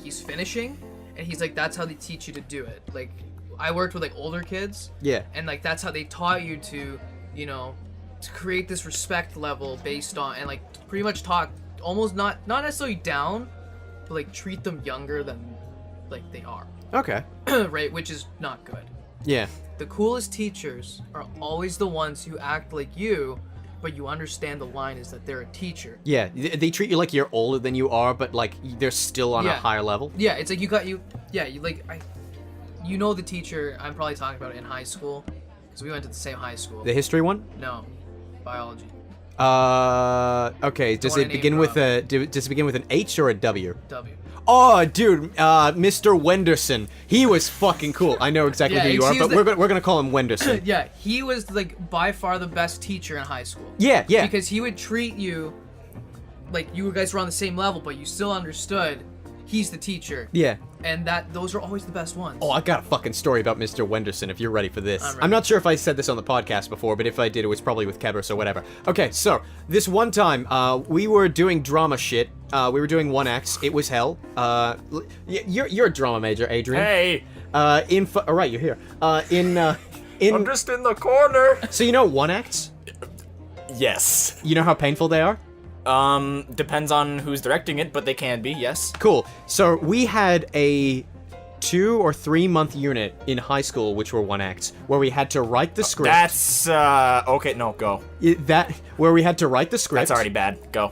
he's finishing, and he's like, that's how they teach you to do it. Like, I worked with, like, older kids. Yeah. And, like, that's how they taught you to, to create this respect level based on, and, like, pretty much talk almost not necessarily down, but, like, treat them younger than, like, they are. Okay. Right? Which is not good. Yeah. The coolest teachers are always the ones who act like you, but you understand the line is that they're a teacher. Yeah, they treat you like you're older than you are, but, like, they're still on a higher level. Yeah, it's like you know the teacher I'm probably talking about in high school, because we went to the same high school. The history one? No, biology. Okay, does wanna it name begin with drop. does it begin with an H or a W? W. Oh, dude, Mr. Wenderson. He was fucking cool. I know exactly Yeah, who you are, he but was we're gonna call him Wenderson. Yeah, he was like by far the best teacher in high school. Yeah, yeah. Because he would treat you like you guys were on the same level, but you still understood he's the teacher. Yeah. And those are always the best ones. Oh, I got a fucking story about Mr. Wenderson if you're ready for this. I'm ready. I'm not sure if I said this on the podcast before, but if I did, it was probably with Keber, so whatever. Okay, so, this one time, we were doing drama shit. We were doing 1X. It was hell. You're a drama major, Adrian. Hey, Alright, you're here. I'm just in the corner. So you know 1X? Yes. You know how painful they are? Depends on who's directing it, but they can be, yes. Cool. So we had a 2 or 3 month unit in high school, which were 1X, where we had to write the script. That's, okay, no, go. Where we had to write the script. That's already bad. Go.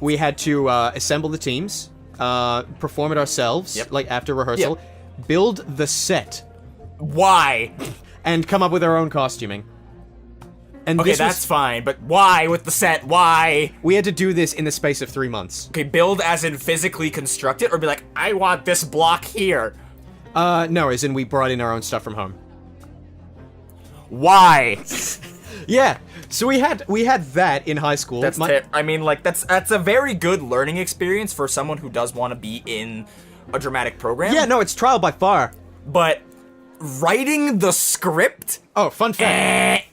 We had to assemble the teams, perform it ourselves, Yep. like after rehearsal, build the set, Why? and come up with our own costuming. And Okay, this was- that's fine, but why with the set? Why? we had to do this in the space of 3 months. Okay, build as in physically construct it, or be like, I want this block here. No, as in we brought in our own stuff from home. Why? Yeah, so we had that in high school. That's I mean, like, that's a very good learning experience for someone who does want to be in a dramatic program. Yeah, no, it's trial by fire. But writing the script? Oh, fun fact.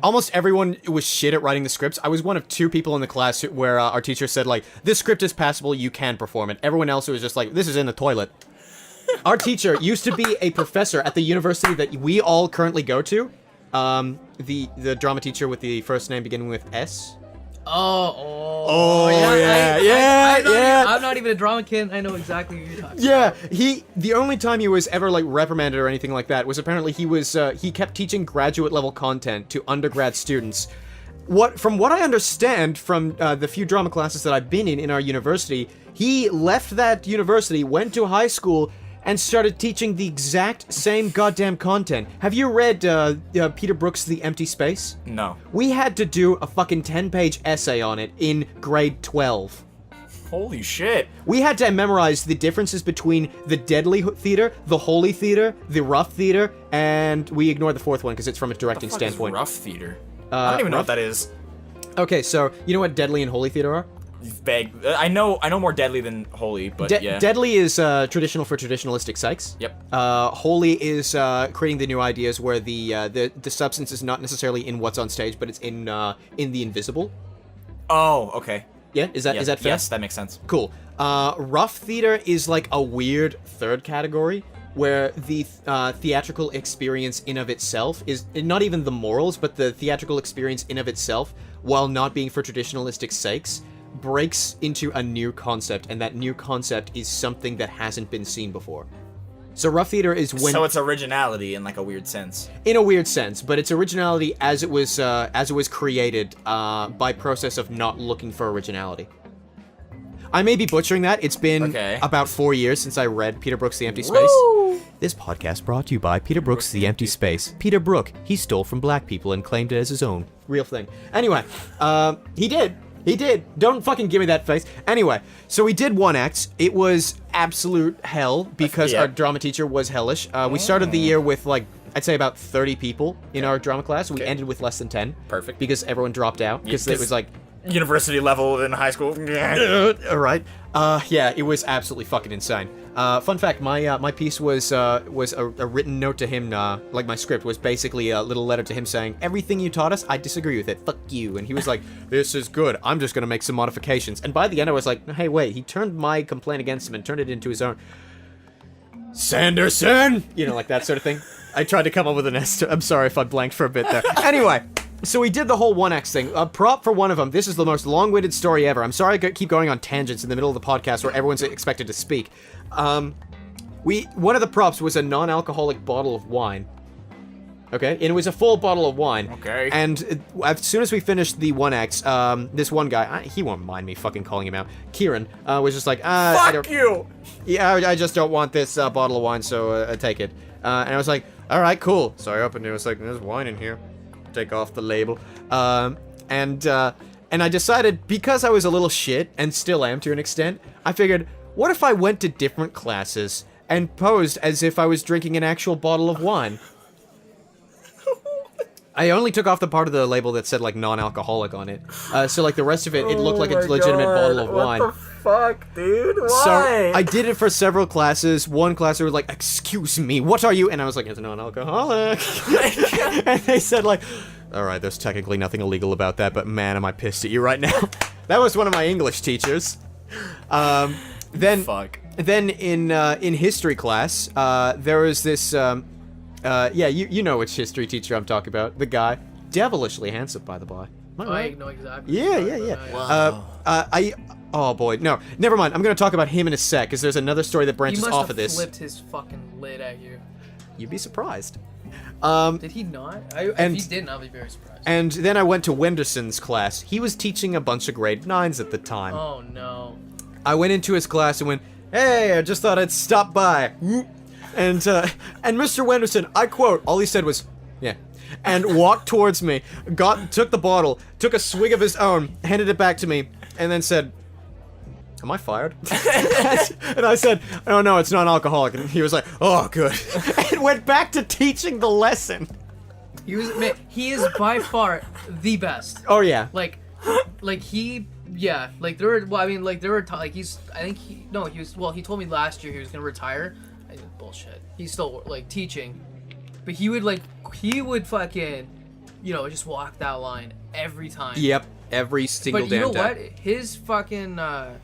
Almost everyone was shit at writing the scripts. I was one of 2 people in the class where our teacher said, like, this script is passable, you can perform it. Everyone else was just like, this is in the toilet. Our teacher used to be a professor at the university that we all currently go to. The drama teacher with the first name beginning with S. Oh, I'm not even a drama kid. I know exactly what you're talking about. Yeah, the only time he was ever, like, reprimanded or anything like that was apparently he kept teaching graduate level content to undergrad students. From what I understand from the few drama classes that I've been in our university, he left that university, went to high school, and started teaching the exact same goddamn content. Have you read Peter Brook's The Empty Space? No. We had to do a fucking 10-page essay on it in grade 12. Holy shit. We had to memorize the differences between the deadly theater, the holy theater, the rough theater, and we ignored the 4th one because it's from a directing What the fuck is standpoint. rough theater? I don't even know rough- what that is. Okay, so you know what deadly and holy theater are? Vague. I know more deadly than holy, but yeah. Deadly is traditional for traditionalistic psychs. Yep. Holy is creating the new ideas where the substance is not necessarily in what's on stage, but it's in the invisible. Oh, okay. Yeah, is that fair? Yes, that makes sense. Cool. Rough theater is like a weird 3rd category where the theatrical experience in of itself is not even the morals, but the theatrical experience in of itself, while not being for traditionalistic sakes, breaks into a new concept, and that new concept is something that hasn't been seen before. So rough theater is when... So it's originality in, like, a weird sense. In a weird sense, but it's originality as it was created by process of not looking for originality. I may be butchering that. It's been about 4 years since I read Peter Brook's The Empty Space. Woo! This podcast brought to you by Peter Brook's The Empty Space. Peter Brook, he stole from black people and claimed it as his own. Real thing. Anyway, he did. He did. Don't fucking give me that face. Anyway, so we did one act. It was absolute hell because our drama teacher was hellish. We started the year with like, I'd say about 30 people in our drama class. We ended with less than 10. Perfect. Because everyone dropped out. Because it was like... University level in high school. Alright. Yeah, it was absolutely fucking insane. Fun fact, my piece was a written note to him, like my script was basically a little letter to him saying, everything you taught us, I disagree with it, fuck you. And he was like, this is good, I'm just gonna make some modifications. And by the end I was like, hey wait, he turned my complaint against him and turned it into his own. Sanderson! You know, like that sort of thing. I tried to come up with an S. I'm sorry if I blanked for a bit there. Anyway. So we did the whole 1X thing. A prop for one of them. This is the most long-winded story ever. I'm sorry I keep going on tangents in the middle of the podcast where everyone's expected to speak. One of the props was a non-alcoholic bottle of wine. Okay? And it was a full bottle of wine. Okay. And as soon as we finished the 1X, this one guy, he won't mind me fucking calling him out, Kieran, was just like, Fuck you! Yeah, I just don't want this bottle of wine, so take it. And I was like, alright, cool. So I opened it, I was like, there's wine in here. Take off the label, and I decided, because I was a little shit, and still am to an extent, I figured, what if I went to different classes and posed as if I was drinking an actual bottle of wine? I only took off the part of the label that said, like, non-alcoholic on it, so, like, the rest of it, it looked like a legitimate bottle of wine. What the fuck, dude? Why? So, I did it for several classes. One class, they were like, excuse me, what are you? And I was like, it's non-alcoholic. And they said, like, alright, there's technically nothing illegal about that, but man, am I pissed at you right now. That was one of my English teachers. Then in history class, there was this, yeah, you know which history teacher I'm talking about. The guy. Devilishly handsome, by the by. Am I right? I know exactly. Yeah. Wow. Oh boy, no, never mind. I'm gonna talk about him in a sec, because there's another story that branches off of this. He must have flipped his fucking lid at you. You'd be surprised. Did he not? If he didn't, I'll be very surprised. And then I went to Wenderson's class. He was teaching a bunch of grade 9s at the time. Oh no. I went into his class and went, hey, I just thought I'd stop by. And Mr. Wenderson, I quote, all he said was, yeah. And walked towards me, took the bottle, took a swig of his own, handed it back to me, and then said, am I fired? And I said, oh no, it's non-alcoholic. And he was like, oh good. And went back to teaching the lesson. He is by far the best. Oh yeah. Like he, yeah, like there were, well, I mean, like there were, like he told me last year he was gonna retire. I did bullshit. He's still, like, teaching. But he would fucking, just walk that line every time. Yep, every single damn time. But you know what? His fucking, I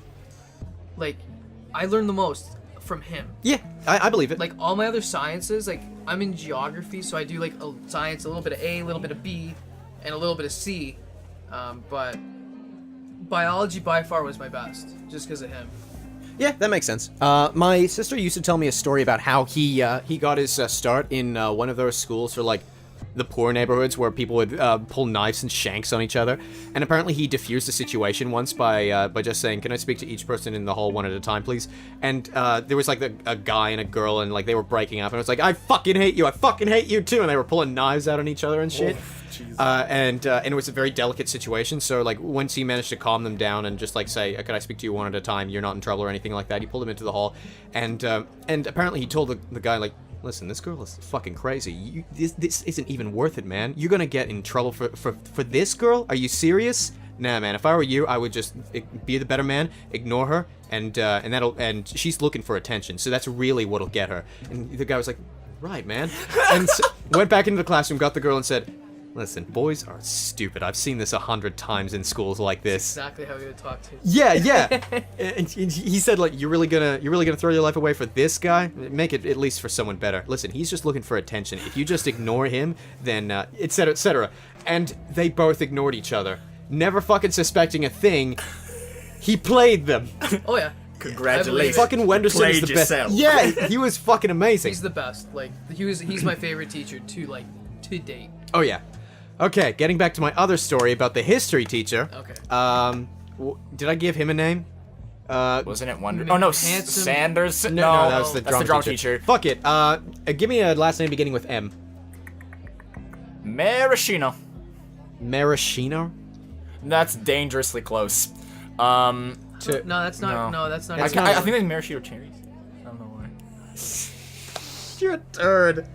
learned the most from him. Yeah, I believe it. Like, all my other sciences, like, I'm in geography, so I do, like, a science, a little bit of A, a little bit of B, and a little bit of C. But biology by far was my best, just because of him. Yeah, that makes sense. My sister used to tell me a story about how he got his start in one of those schools for, like, the poor neighborhoods where people would pull knives and shanks on each other. And apparently he diffused the situation once by just saying, can I speak to each person in the hall one at a time, please? And there was, like, a guy and a girl, and, like, they were breaking up. And it was like, I fucking hate you too! And they were pulling knives out on each other and shit. And it was a very delicate situation, so, like, once he managed to calm them down and just, like, say, can I speak to you one at a time, you're not in trouble or anything like that, he pulled them into the hall, and apparently he told the guy, like, listen, this girl is fucking crazy, this isn't even worth it, man, you're gonna get in trouble for this girl? Are you serious? Nah, man, if I were you, I would just be the better man, ignore her, and she's looking for attention, so that's really what'll get her. And the guy was like, right, man. And so, went back into the classroom, got the girl, and said, listen, boys are stupid. I've seen this 100 times in schools like this. That's exactly how he would talk to you. Yeah. And he said, like, you're really gonna throw your life away for this guy? Make it at least for someone better. Listen, he's just looking for attention. If you just ignore him, then etc. etc. And they both ignored each other, never fucking suspecting a thing. He played them. Oh yeah. Congratulations. Fucking Wenderson is the best. Yourself. Yeah, he was fucking amazing. He's the best. Like, he's my favorite teacher to date. Oh yeah. Okay, getting back to my other story about the history teacher. Okay. Did I give him a name? Wasn't it Wonder? Oh no, Handsome. Sanders. No, that was the that's drama the teacher. Fuck it. Give me a last name beginning with M. Maraschino. Maraschino? That's dangerously close. No, that's not. No, that's not. I think they maraschino cherries. I don't know why. You're a turd.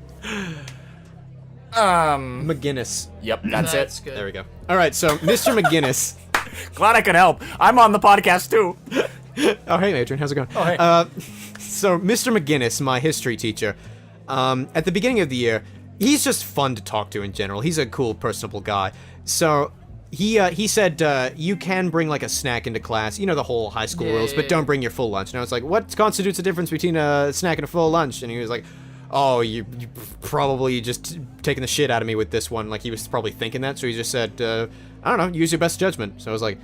McGinnis. Yep, that's That's it. good. There we go. All right, so Mr. McGinnis. Glad I could help. I'm on the podcast too. Oh, hey, Adrian, how's it going? Oh, hey. So, Mr. McGinnis, my history teacher, at the beginning of the year, he's just fun to talk to in general. He's a cool, personable guy. So, he said, you can bring, like, a snack into class. You know the whole high school rules, but don't bring your full lunch. And I was like, what constitutes the difference between a snack and a full lunch? And he was like, oh, you probably just taking the shit out of me with this one. Like, he was probably thinking that, so he just said, I don't know, use your best judgment. So I was like,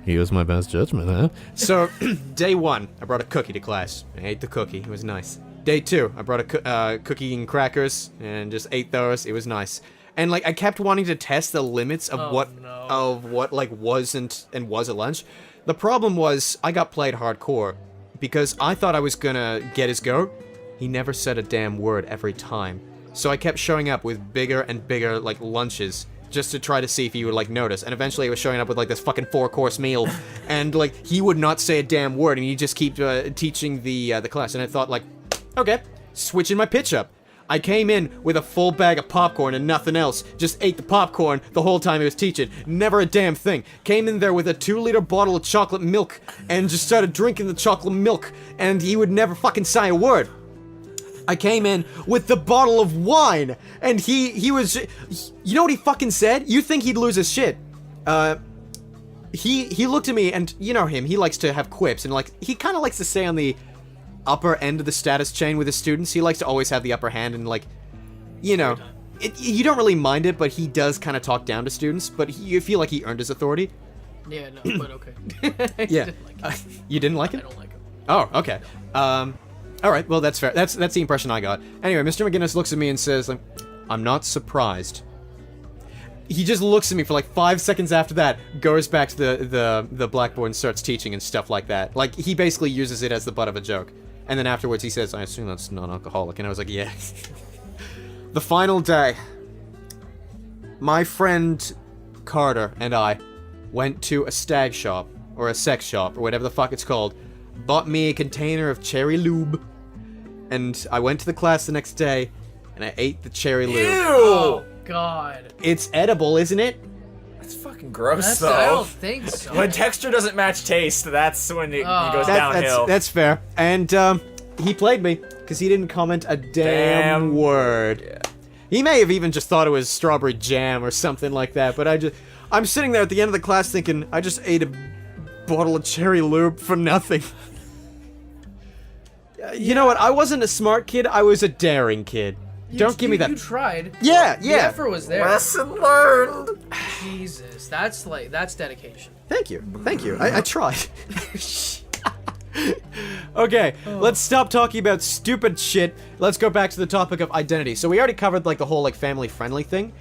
use my best judgment, huh? So, day 1, I brought a cookie to class. I ate the cookie. It was nice. Day 2, I brought a cookie and crackers and just ate those. It was nice. And, like, I kept wanting to test the limits of what, like, wasn't and was a lunch. The problem was, I got played hardcore because I thought I was gonna get his goat. He never said a damn word every time. So I kept showing up with bigger and bigger, like, lunches just to try to see if he would, like, notice. And eventually he was showing up with, like, this fucking 4-course meal. And, like, he would not say a damn word. And he'd just keep teaching the class. And I thought, like, okay, switching my pitch up. I came in with a full bag of popcorn and nothing else. Just ate the popcorn the whole time he was teaching. Never a damn thing. Came in there with a 2-liter bottle of chocolate milk. And just started drinking the chocolate milk. And he would never fucking say a word. I came in with the bottle of wine, and he was, you know what he fucking said? You think he'd lose his shit. He looked at me, and you know him, he likes to have quips, and like, he kind of likes to stay on the upper end of the status chain with his students. He likes to always have the upper hand, and like, you know, you don't really mind it, but he does kind of talk down to students, but you feel like he earned his authority. Yeah, no, but okay. Yeah. Didn't like him. You didn't like him? I don't like him. Oh, okay. All right, well, that's fair. That's the impression I got. Anyway, Mr. McGinnis looks at me and says, like, I'm not surprised. He just looks at me for like 5 seconds after that, goes back to the blackboard and starts teaching and stuff like that. Like, he basically uses it as the butt of a joke. And then afterwards he says, I assume that's non-alcoholic. And I was like, yeah. The final day, my friend Carter and I went to a stag shop, or a sex shop, or whatever the fuck it's called, bought me a container of cherry lube, and I went to the class the next day, and I ate the cherry lube. Oh, God. It's edible, isn't it? That's fucking gross, I though. don't think so. When texture doesn't match taste, that's when it goes downhill. That's fair. And, he played me, because he didn't comment a damn word. Yeah. He may have even just thought it was strawberry jam or something like that, but I'm sitting there at the end of the class thinking, I just ate a bottle of cherry lube for nothing. You know what? I wasn't a smart kid. I was a daring kid. Don't give me that. You tried. Yeah, The yeah. effort was there. Lesson learned. Jesus, that's dedication. Thank you. I tried. Okay, let's stop talking about stupid shit. Let's go back to the topic of identity. So we already covered like the whole like family-friendly thing.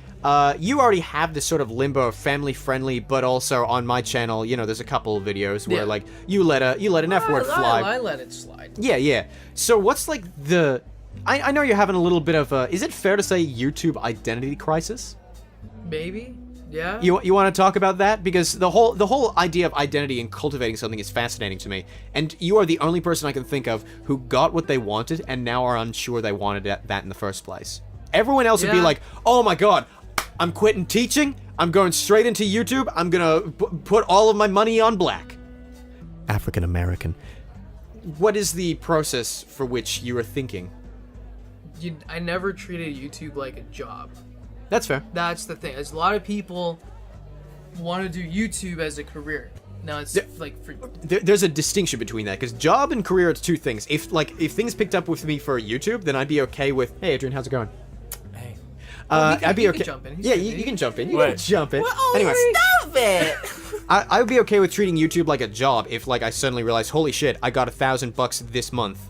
You already have this sort of limbo of family-friendly, but also on my channel, you know, there's a couple of videos where like you let an F word fly. I let it slide. Yeah. So what's like the? I know you're having a little bit of a. Is it fair to say YouTube identity crisis? Maybe. Yeah. You want to talk about that, because the whole idea of identity and cultivating something is fascinating to me, and you are the only person I can think of who got what they wanted and now are unsure they wanted that in the first place. Everyone else would be like, "Oh my god, I'm quitting teaching. I'm going straight into YouTube. I'm gonna put all of my money on black." African American. What is the process for which you are thinking? I never treated YouTube like a job. That's fair. That's the thing. There's a lot of people want to do YouTube as a career. Now it's like for there's a distinction between that, because job and career are two things. If things picked up with me for YouTube, then I'd be okay with, hey Adrian, how's it going? Hey. I'd be he okay. can jump in. Yeah, you can jump in. You What? can jump in. Well, Anyway, stop it. I would be okay with treating YouTube like a job if like I suddenly realized, holy shit, I got $1,000 this month.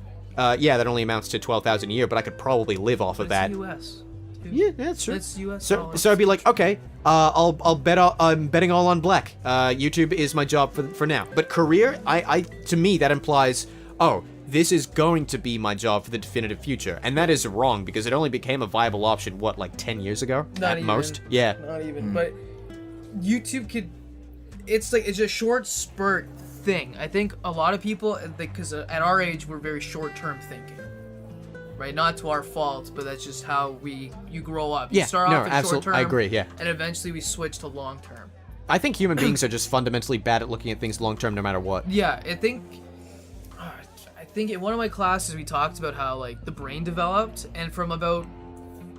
Yeah, that only amounts to $12,000 a year, but I could probably live off of that. US. Dude. Yeah, that's true. That's US So dollars. I'd be like, okay, I'm betting all on black. YouTube is my job for now. But career, to me that implies, oh, this is going to be my job for the definitive future, and that is wrong, because it only became a viable option like 10 years ago Not at even. most. Yeah. Not even. But YouTube could it's a short spurt thing. I think a lot of people, because at our age we're very short-term thinking, right? Not to our fault, but that's just how you grow up. You start off in short-term. I agree. Yeah. And eventually we switch to long-term. I think human beings are just fundamentally bad at looking at things long-term, no matter what. Yeah, I think in one of my classes we talked about how like the brain developed, and from about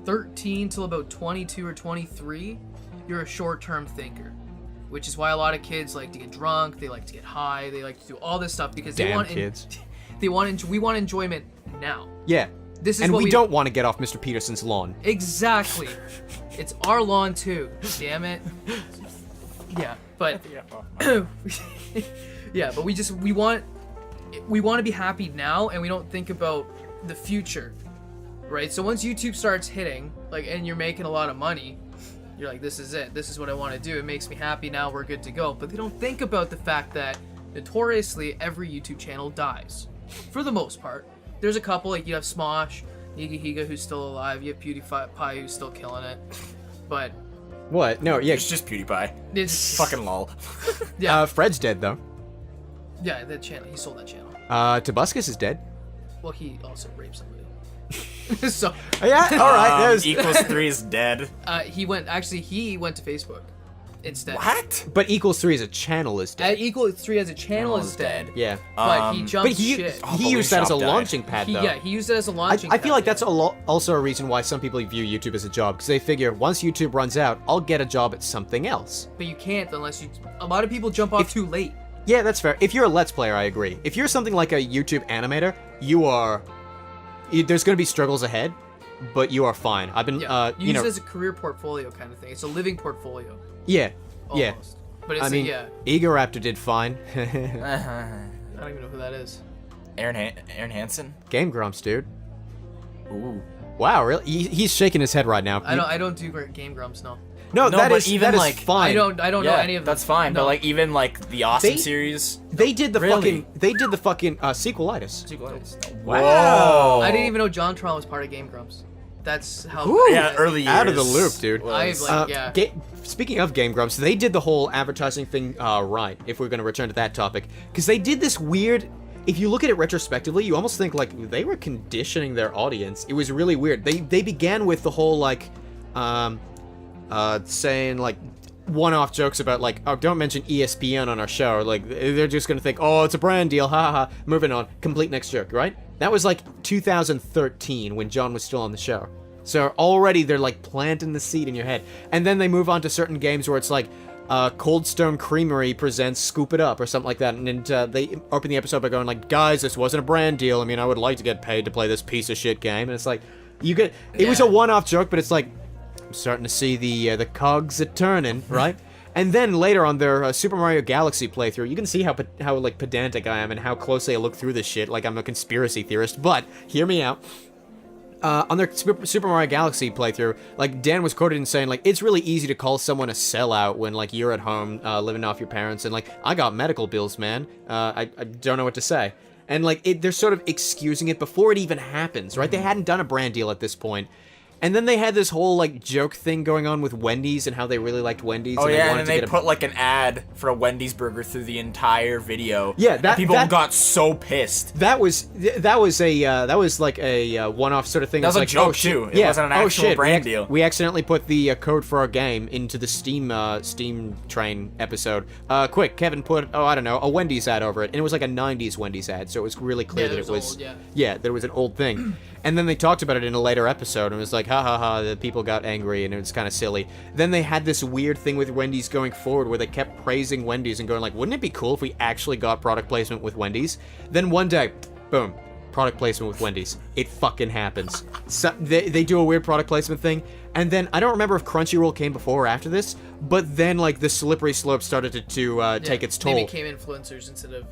13 till about 22 or 23, you're a short-term thinker, which is why a lot of kids like to get drunk, they like to get high, they like to do all this stuff because Damn kids. We want enjoyment now. Yeah. This is and what we don't want to get off Mr. Peterson's lawn. Exactly. It's our lawn too. Damn it. Yeah, but yeah, but we want to be happy now, and we don't think about the future, right? So once YouTube starts hitting, like, and you're making a lot of money, you're like, this is it. This is what I want to do. It makes me happy. Now we're good to go. But they don't think about the fact that notoriously every YouTube channel dies, for the most part. There's a couple, like you have Smosh, Nigahiga, who's still alive. You have PewDiePie, who's still killing it. But what? No, yeah, It's just PewDiePie. it's Fucking lol. yeah, Fred's dead though. yeah. That channel, he sold that channel. Tobuscus is dead. Well, he also raped somebody. So Yeah, all right. There's... Equals 3 is dead. he went to Facebook instead. What? But Equals 3 as a channel is dead. Equal 3 as a channel is dead. Yeah. But he jumped But he shit. he used that as a Balloon Shop launching pad though. He used it as a launching I feel pad, like that's also a reason why some people view YouTube as a job, because they figure once YouTube runs out, I'll get a job at something else. But you can't unless you. A lot of people jump off too late. Yeah, that's fair. If you're a Let's Player, I agree. If you're something like a YouTube animator, there's going to be struggles ahead, but you are fine. I've been, Yeah. you know, use it as a career portfolio kind of thing. It's a living portfolio. yeah, yeah. Almost. But it's I mean, yeah. Egoraptor did fine. I don't even know who that is. Aaron Hansen? Game Grumps, dude. Ooh. Wow, really? He's shaking his head right now. I don't do Game Grumps, no. No, No, that but is even, that is like, fine. I don't know any of them. That's fine, No. but like even like the Awesome They- series. They did the Really? fucking sequelitis. Wow. I didn't even know JonTron was part of Game Grumps. That's how. Yeah, early years. Out of the loop, dude. was- Speaking of Game Grumps, they did the whole advertising thing right, if we're going to return to that topic. Because they did this weird... If you look at it retrospectively, you almost think, like, they were conditioning their audience. It was really weird. They began with the whole, like, saying, like, one-off jokes about, like, oh, don't mention ESPN on our show. Like, they're just going to think, oh, it's a brand deal, ha ha ha. Moving on. Complete next joke, right? That was, like, 2013 when John was still on the show. So already they're like planting the seed in your head. And then they move on to certain games where it's like Cold Stone Creamery presents Scoop It Up or something like that. And they open the episode by going like, guys, this wasn't a brand deal. I mean, I would like to get paid to play this piece of shit game. And it's like, it was a one-off joke, but it's like, I'm starting to see the cogs a-turning, right? And then later on their Super Mario Galaxy playthrough, you can see how like pedantic I am and how closely I look through this shit like I'm a conspiracy theorist. But hear me out. On their Super Mario Galaxy playthrough, like, Dan was quoted in saying, like, it's really easy to call someone a sellout when, like, you're at home living off your parents, and, like, I got medical bills, man. I don't know what to say. And, like, they're sort of excusing it before it even happens, right? They hadn't done a brand deal at this point. And then they had this whole, like, joke thing going on with Wendy's and how they really liked Wendy's. Oh, and yeah, wanted and to then get they put, like, an ad for a Wendy's burger through the entire video. Yeah, and people got so pissed. That was like a one-off sort of thing. That was It's a like, joke, oh, shit. too. It wasn't an actual brand deal. We accidentally put the code for our game into the Steam Train episode. Quick, Kevin put, I don't know, a Wendy's ad over it, and it was like a 90s Wendy's ad, so it was really clear that it was, old, that it was an old thing. And then they talked about it in a later episode, and it was like, ha ha ha, the people got angry, and it was kind of silly. Then they had this weird thing with Wendy's going forward, where they kept praising Wendy's and going like, wouldn't it be cool if we actually got product placement with Wendy's? Then one day, boom, product placement with Wendy's. It fucking happens. So they do a weird product placement thing, and then I don't remember if Crunchyroll came before or after this, but then like the slippery slope started to take its toll. They became influencers instead of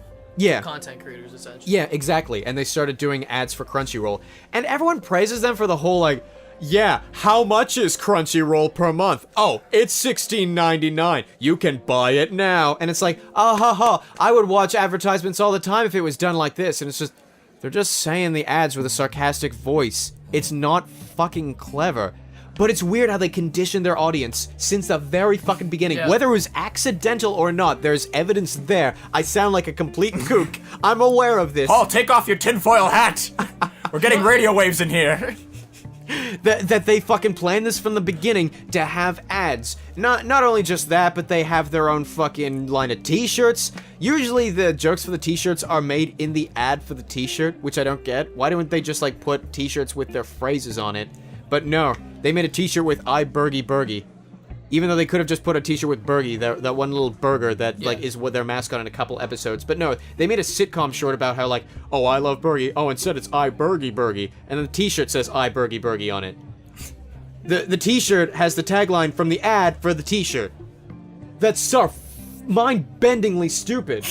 content creators, essentially. Yeah, exactly. And they started doing ads for Crunchyroll. And everyone praises them for the whole, like, yeah, how much is Crunchyroll per month? Oh, it's $16.99. You can buy it now. And it's like, ah ha ha, I would watch advertisements all the time if it was done like this. And it's just, they're just saying the ads with a sarcastic voice. It's not fucking clever. But it's weird how they condition their audience since the very fucking beginning. Yeah. Whether it was accidental or not, there's evidence there. I sound like a complete kook. I'm aware of this. Paul, take off your tinfoil hat. We're getting radio waves in here. That they fucking planned this from the beginning to have ads. Not only just that, but they have their own fucking line of t-shirts. Usually the jokes for the t-shirts are made in the ad for the t-shirt, which I don't get. Why don't they just like put t-shirts with their phrases on it? But no, they made a t-shirt with I Burgie Burgie. Even though they could have just put a t-shirt with Burgie, that one little burger that like is what their mascot in a couple episodes. But no, they made a sitcom short about how like, oh, I love Burgie. Oh, instead it's I Burgie Burgie. And then the t-shirt says I Burgie Burgie on it. The t-shirt has the tagline from the ad for the t-shirt. That's so mind-bendingly stupid.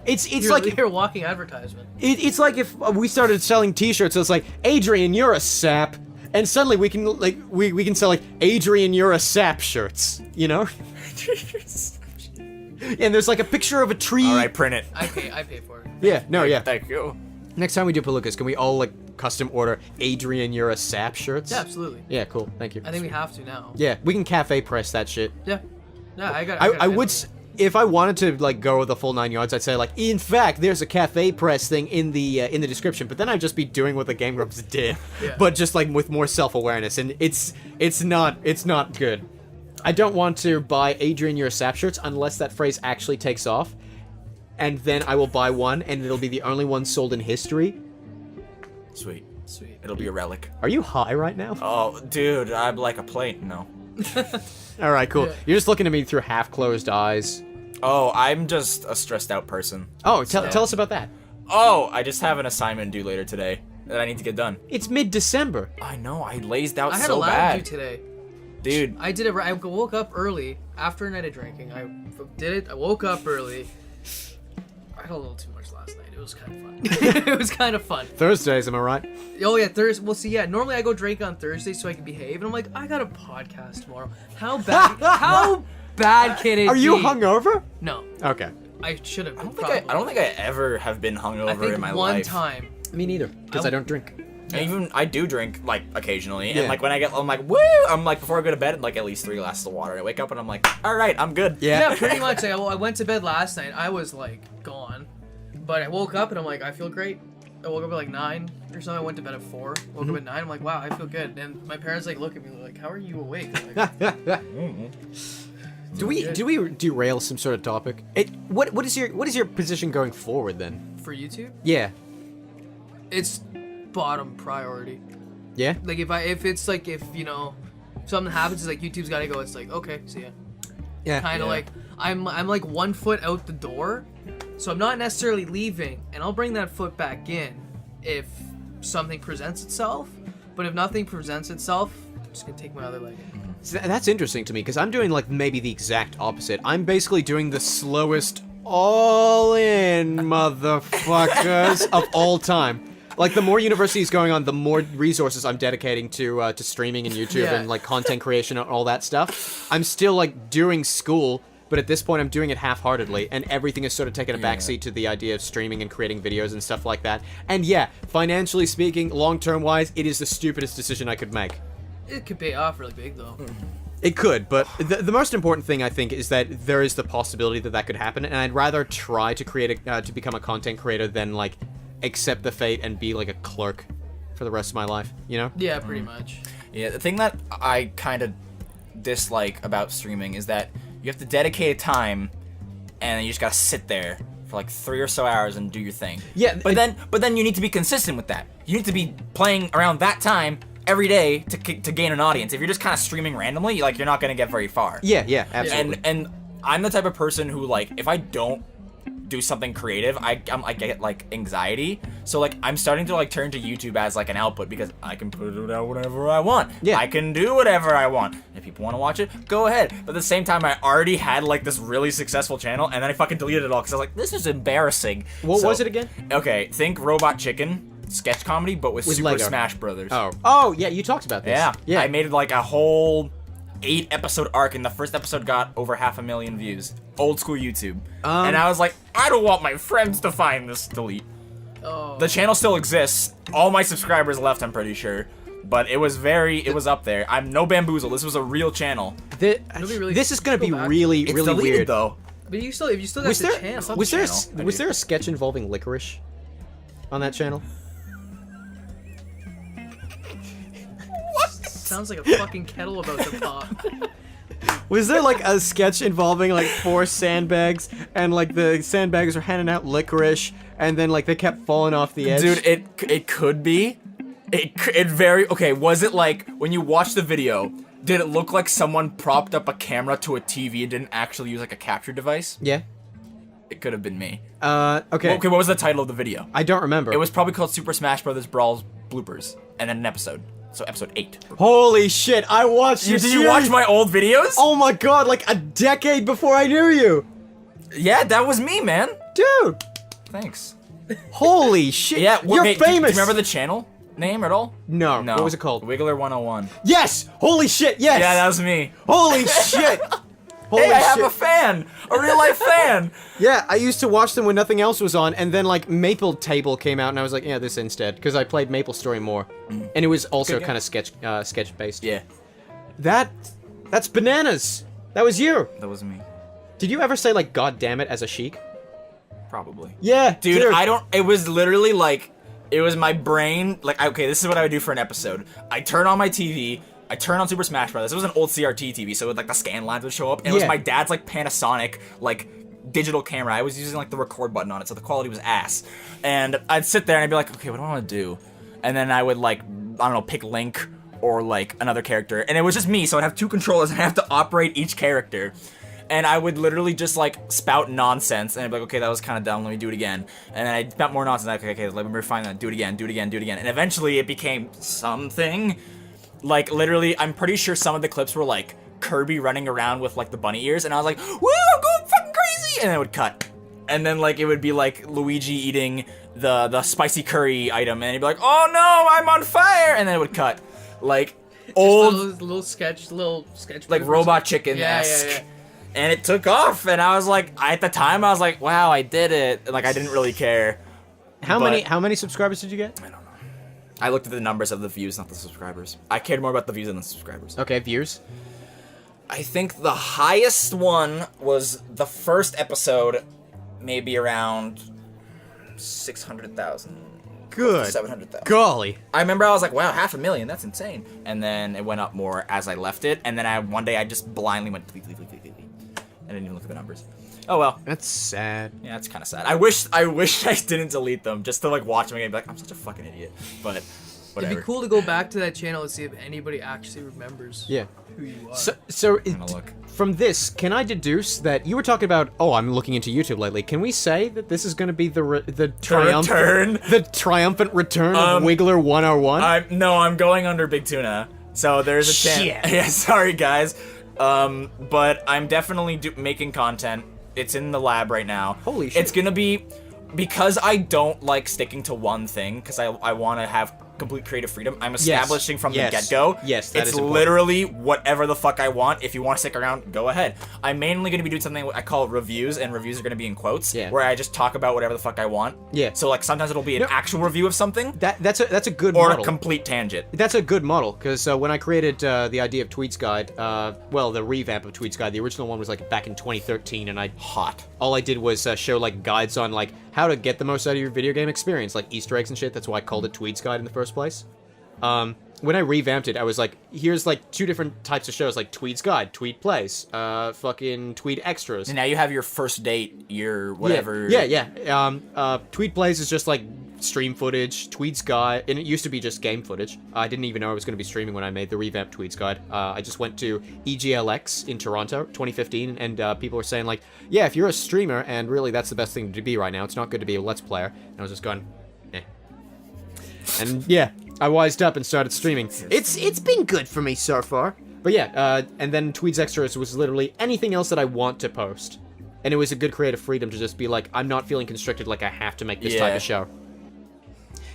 It's like you're a walking advertisement. it's like if we started selling t-shirts, it's like, Adrian, you're a sap. And suddenly we can like we can sell like Adrian, you're a sap shirts, you know? And there's like a picture of a tree. All right, print it. I pay for it. Yeah, no, yeah. Thank you. Next time we do Palookas, can we all like custom order Adrian, you're a sap shirts? Yeah, absolutely. Yeah, cool. Thank you. I think we have to now. Yeah, we can cafe press that shit. Yeah. Yeah, I would if I wanted to like go with the full 9 yards, I'd say like, in fact, there's a cafe press thing in the description. But then I'd just be doing what the Game Grumps did, but just like with more self-awareness, and it's not good. I don't want to buy Adrian, you're a sap shirts unless that phrase actually takes off, and then I will buy one, and it'll be the only one sold in history. Sweet. It'll be a relic. Are you high right now? Oh, dude, I'm like a plate. No. All right, cool. Yeah. You're just looking at me through half-closed eyes. Oh, I'm just a stressed out person. Oh, tell us about that. Oh, I just have an assignment due later today that I need to get done. It's mid-December. I know, I lazed out I had so a lot bad. to do today. Dude. I did it. I woke up early after a night of drinking. I did it. I woke up early. I had a little too much last night. It was kind of fun. It was kind of fun. Thursdays, am I right? Oh yeah, Thursday. Well, see, yeah. Normally I go drink on Thursday so I can behave, and I'm like, I got a podcast tomorrow. How bad? How bad can it be? Are you hungover? No, Okay. I should have. I don't think I ever have been hungover I think in my one life. time. Me neither, because I don't drink. And I do drink like occasionally, Yeah. and like when I'm like, woo! I'm like before I go to bed, like at least 3 glasses of water. And I wake up and I'm like, all right, I'm good. Yeah, pretty much. I went to bed last night. I was like gone, but I woke up and I'm like, I feel great. I woke up at like 9 or something. I went to bed at 4. Woke up at 9. I'm like, wow, I feel good. And my parents like look at me like, how are you awake? I'm like, Do we derail some sort of topic? What is your position going forward then? for YouTube, Yeah. it's bottom priority. Yeah. Like if you know something happens, it's like YouTube's gotta go. It's like, okay, see ya. Yeah. Kind of like I'm like 1 foot out the door, so I'm not necessarily leaving, and I'll bring that foot back in if something presents itself. But if nothing presents itself, I'm just gonna take my other leg in. So that's interesting to me because I'm doing like maybe the exact opposite. I'm basically doing the slowest all-in motherfuckers of all time. Like the more universities going on, the more resources I'm dedicating to streaming and YouTube Yeah. and like content creation and all that stuff. I'm still like doing school, but at this point I'm doing it half-heartedly, and everything is sort of taking a backseat to the idea of streaming and creating videos and stuff like that. And yeah, financially speaking, long-term wise, it is the stupidest decision I could make. It could pay off really big though. It could, but the most important thing I think is that there is the possibility that could happen, and I'd rather try to to become a content creator than like accept the fate and be like a clerk for the rest of my life, you know? Yeah, pretty much. Yeah, the thing that I kind of dislike about streaming is that you have to dedicate time, and you just gotta sit there for like 3 or so hours and do your thing. Yeah, but then you need to be consistent with that. You need to be playing around that time every day to gain an audience. If you're just kind of streaming randomly, you're not gonna get very far. Yeah, absolutely. And I'm the type of person who like if I don't do something creative, I get like anxiety. So like I'm starting to like turn to YouTube as like an output because I can put it out whatever I want. Yeah. I can do whatever I want. If people want to watch it, go ahead. But at the same time, I already had like this really successful channel, and then I fucking deleted it all because I was like, this is embarrassing. What was it again? Okay, think Robot Chicken sketch comedy, but with Super Lego. Smash Brothers. Oh, yeah, you talked about this. Yeah. I made like a whole 8-episode arc, and the first episode got over 500,000 views. Old school YouTube. And I was like, I don't want my friends to find this. Delete. Oh. The channel still exists. All my subscribers left, I'm pretty sure. But it was up there. I'm no bamboozle. This was a real channel. This is gonna be Go back. really, It's really deleted, weird. though. But if you still got Was the there channel. was there channel. was there a sketch involving licorice on that channel? Sounds like a fucking kettle about to pop. Was there like a sketch involving like 4 sandbags and like the sandbags were handing out licorice and then like they kept falling off the edge? Dude, it could be. It very okay. Was it like when you watch the video? Did it look like someone propped up a camera to a TV and didn't actually use like a capture device? Yeah. It could have been me. Okay. Okay, what was the title of the video? I don't remember. It was probably called Super Smash Bros. Brawl's bloopers, and then an episode. So episode 8. Holy shit! I watched. Did you watch my old videos? Oh my god! Like a decade before I knew you, Yeah, that was me, man. dude. Thanks. Holy shit! Yeah, You're do famous. you remember the channel name at all? No. No. What was it called? Wiggler101. Yes. Holy shit! Yes. Yeah, that was me. Holy shit! Holy Hey, I have shit. a fan, a real life fan. Yeah, I used to watch them when nothing else was on, and then like Maple Table came out, and I was like, yeah, this instead, because I played Maple Story more, and it was also Good game. kind of sketch based. Yeah, That's bananas. That was you. that was me. Did you ever say like "God damn it" as a sheik? Probably. Yeah, Dude, I don't. It was literally like, it was my brain. Like, okay, this is what I would do for an episode. I turn on my TV. I turn on Super Smash Bros. It was an old CRT TV, so like the scan lines would show up, and it was Yeah. my dad's like Panasonic like digital camera. I was using like the record button on it, so the quality was ass. And I'd sit there and I'd be like, okay, what do I want to do? And then I would like, I don't know, pick Link or like another character, and it was just me, so I'd have 2 controllers and I have to operate each character. And I would literally just like spout nonsense, and I'd be like, okay, that was kind of dumb, let me do it again. And then I'd spout more nonsense, like, okay, let me refine that, do it again, do it again, do it again. And eventually it became something. Like, literally, I'm pretty sure some of the clips were like Kirby running around with like the bunny ears, and I was like, woo, I'm going fucking crazy! And then it would cut. And then like it would be like Luigi eating the spicy curry item, and he'd be like, oh no, I'm on fire! And then it would cut. Like, old, little sketch like Robot Chicken-esque. Yeah. And it took off, and I was like, at the time, I was like, wow, I did it. And, like, I didn't really care. How But- many subscribers did you get? I don't know. I looked at the numbers of the views, not the subscribers. I cared more about the views than the subscribers. Okay, views. I think the highest one was the first episode, maybe around 600,000. Good. 700,000. Golly. I remember I was like, wow, 500,000, that's insane. And then it went up more as I left it, and then one day I just blindly went tweet. I didn't even look at the numbers. Oh well. That's sad. Yeah, it's kind of sad. I wish I didn't delete them just to like watch them again and be like, I'm such a fucking idiot. But whatever. It'd be cool to go back to that channel and see if anybody actually remembers Yeah. who you are. So gonna look. from this, can I deduce that you were talking about? Oh, I'm looking into YouTube lately. Can we say that this is going to be the triumphant return of Wiggler101? No, I'm going under Big Tuna. So there's a chance. Shit. Yeah, sorry guys. But I'm definitely making content. It's in the lab right now. Holy shit. It's gonna be, because I don't like sticking to one thing, because I want to have complete creative freedom. I'm establishing from the get-go. Yes, that it's is important. literally whatever the fuck I want. If you want to stick around, go ahead. I'm mainly going to be doing something I call reviews, and reviews are going to be in quotes, Yeah. where I just talk about whatever the fuck I want. Yeah. So like sometimes it'll be an actual review of something, That's a good or model. a complete tangent. That's a good model, because when I created the idea of Tweed's Guide, the revamp of Tweed's Guide, the original one was like back in 2013, and all I did was show like guides on like how to get the most out of your video game experience, like Easter eggs and shit. That's why I called it Tweed's Guide in the first place. When I revamped it, I was like, here's like 2 different types of shows, like Tweed's Guide, Tweed Plays, fucking Tweed Extras. And now you have your first date, your whatever. Yeah. Tweed Plays is just like stream footage. Tweed's Guide, and it used to be just game footage. I didn't even know I was going to be streaming when I made the revamped Tweed's Guide. I just went to EGLX in Toronto, 2015, and people were saying like, yeah, if you're a streamer, and really that's the best thing to be right now, it's not good to be a Let's Player. And I was just going, eh. And yeah, I wised up and started streaming. It's been good for me so far. But yeah, and then Tweed's Extras was literally anything else that I want to post. And it was a good creative freedom to just be like, I'm not feeling constricted like I have to make this type Yeah. of show.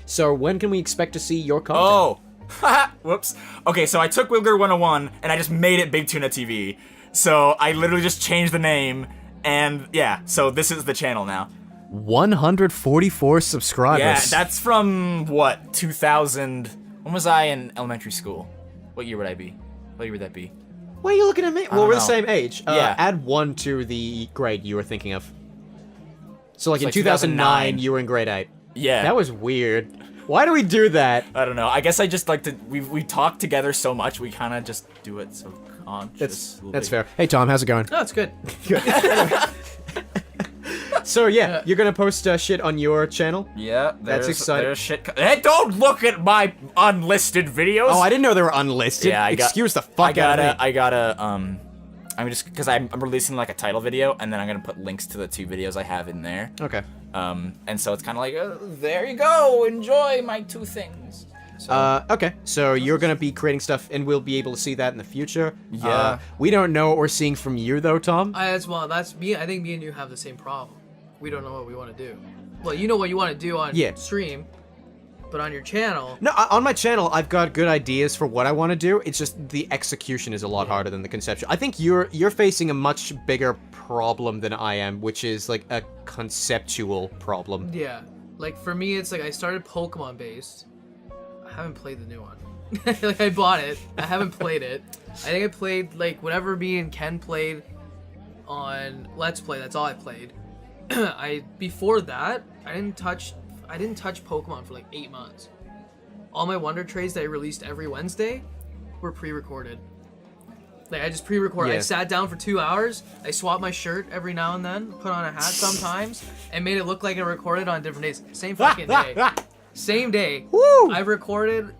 So when can we expect to see your content? Oh, whoops. Okay, so I took Wiggler101 and I just made it Big Tuna TV. So I literally just changed the name, and yeah, so this is the channel now. 144 subscribers. Yeah, that's from what, 2000. When was I in elementary school? What year would I be? What year would that be? Why are you looking at me? Well, don't we're the know. same age. Yeah. Add 1 to the grade you were thinking of. So, like, in like 2009, 2009. you were in grade 8. Yeah. That was weird. Why do we do that? I don't know. I guess I just like to. We talk together so much. We kind of just do it so consciously. That's fair. Hey, Tom, how's it going? No, it's good. So, yeah, you're gonna post shit on your channel? Yeah, That's exciting. There's shit. Hey, don't look at my unlisted videos. Oh, I didn't know they were unlisted. Yeah, Excuse the fuck out of me. I gotta. I'm just because I'm releasing like a title video, and then I'm gonna put links to the 2 videos I have in there. Okay. And so it's kind of like, there you go, enjoy my 2 things. So, Okay, so you're gonna be creating stuff, and we'll be able to see that in the future. Yeah. We don't know what we're seeing from you, though, Tom. That's me. I think me and you have the same problem. We don't know what we want to do. Well, you know what you want to do on stream, but on your channel. No, on my channel, I've got good ideas for what I want to do. It's just the execution is a lot harder than the conception. I think you're facing a much bigger problem than I am, which is like a conceptual problem. Yeah, like for me, it's like I started Pokemon based. I haven't played the new one. Like I bought it, I haven't played it. I think I played like whatever me and Ken played on Let's Play. That's all I played. Before that, I didn't touch Pokemon for like 8 months. All my Wonder Trades that I released every Wednesday were pre-recorded. Like I just pre-recorded. Yeah. I sat down for 2 hours. I swapped my shirt every now and then, put on a hat sometimes, and made it look like I recorded on different days. Same fucking day. Same day. Woo! I recorded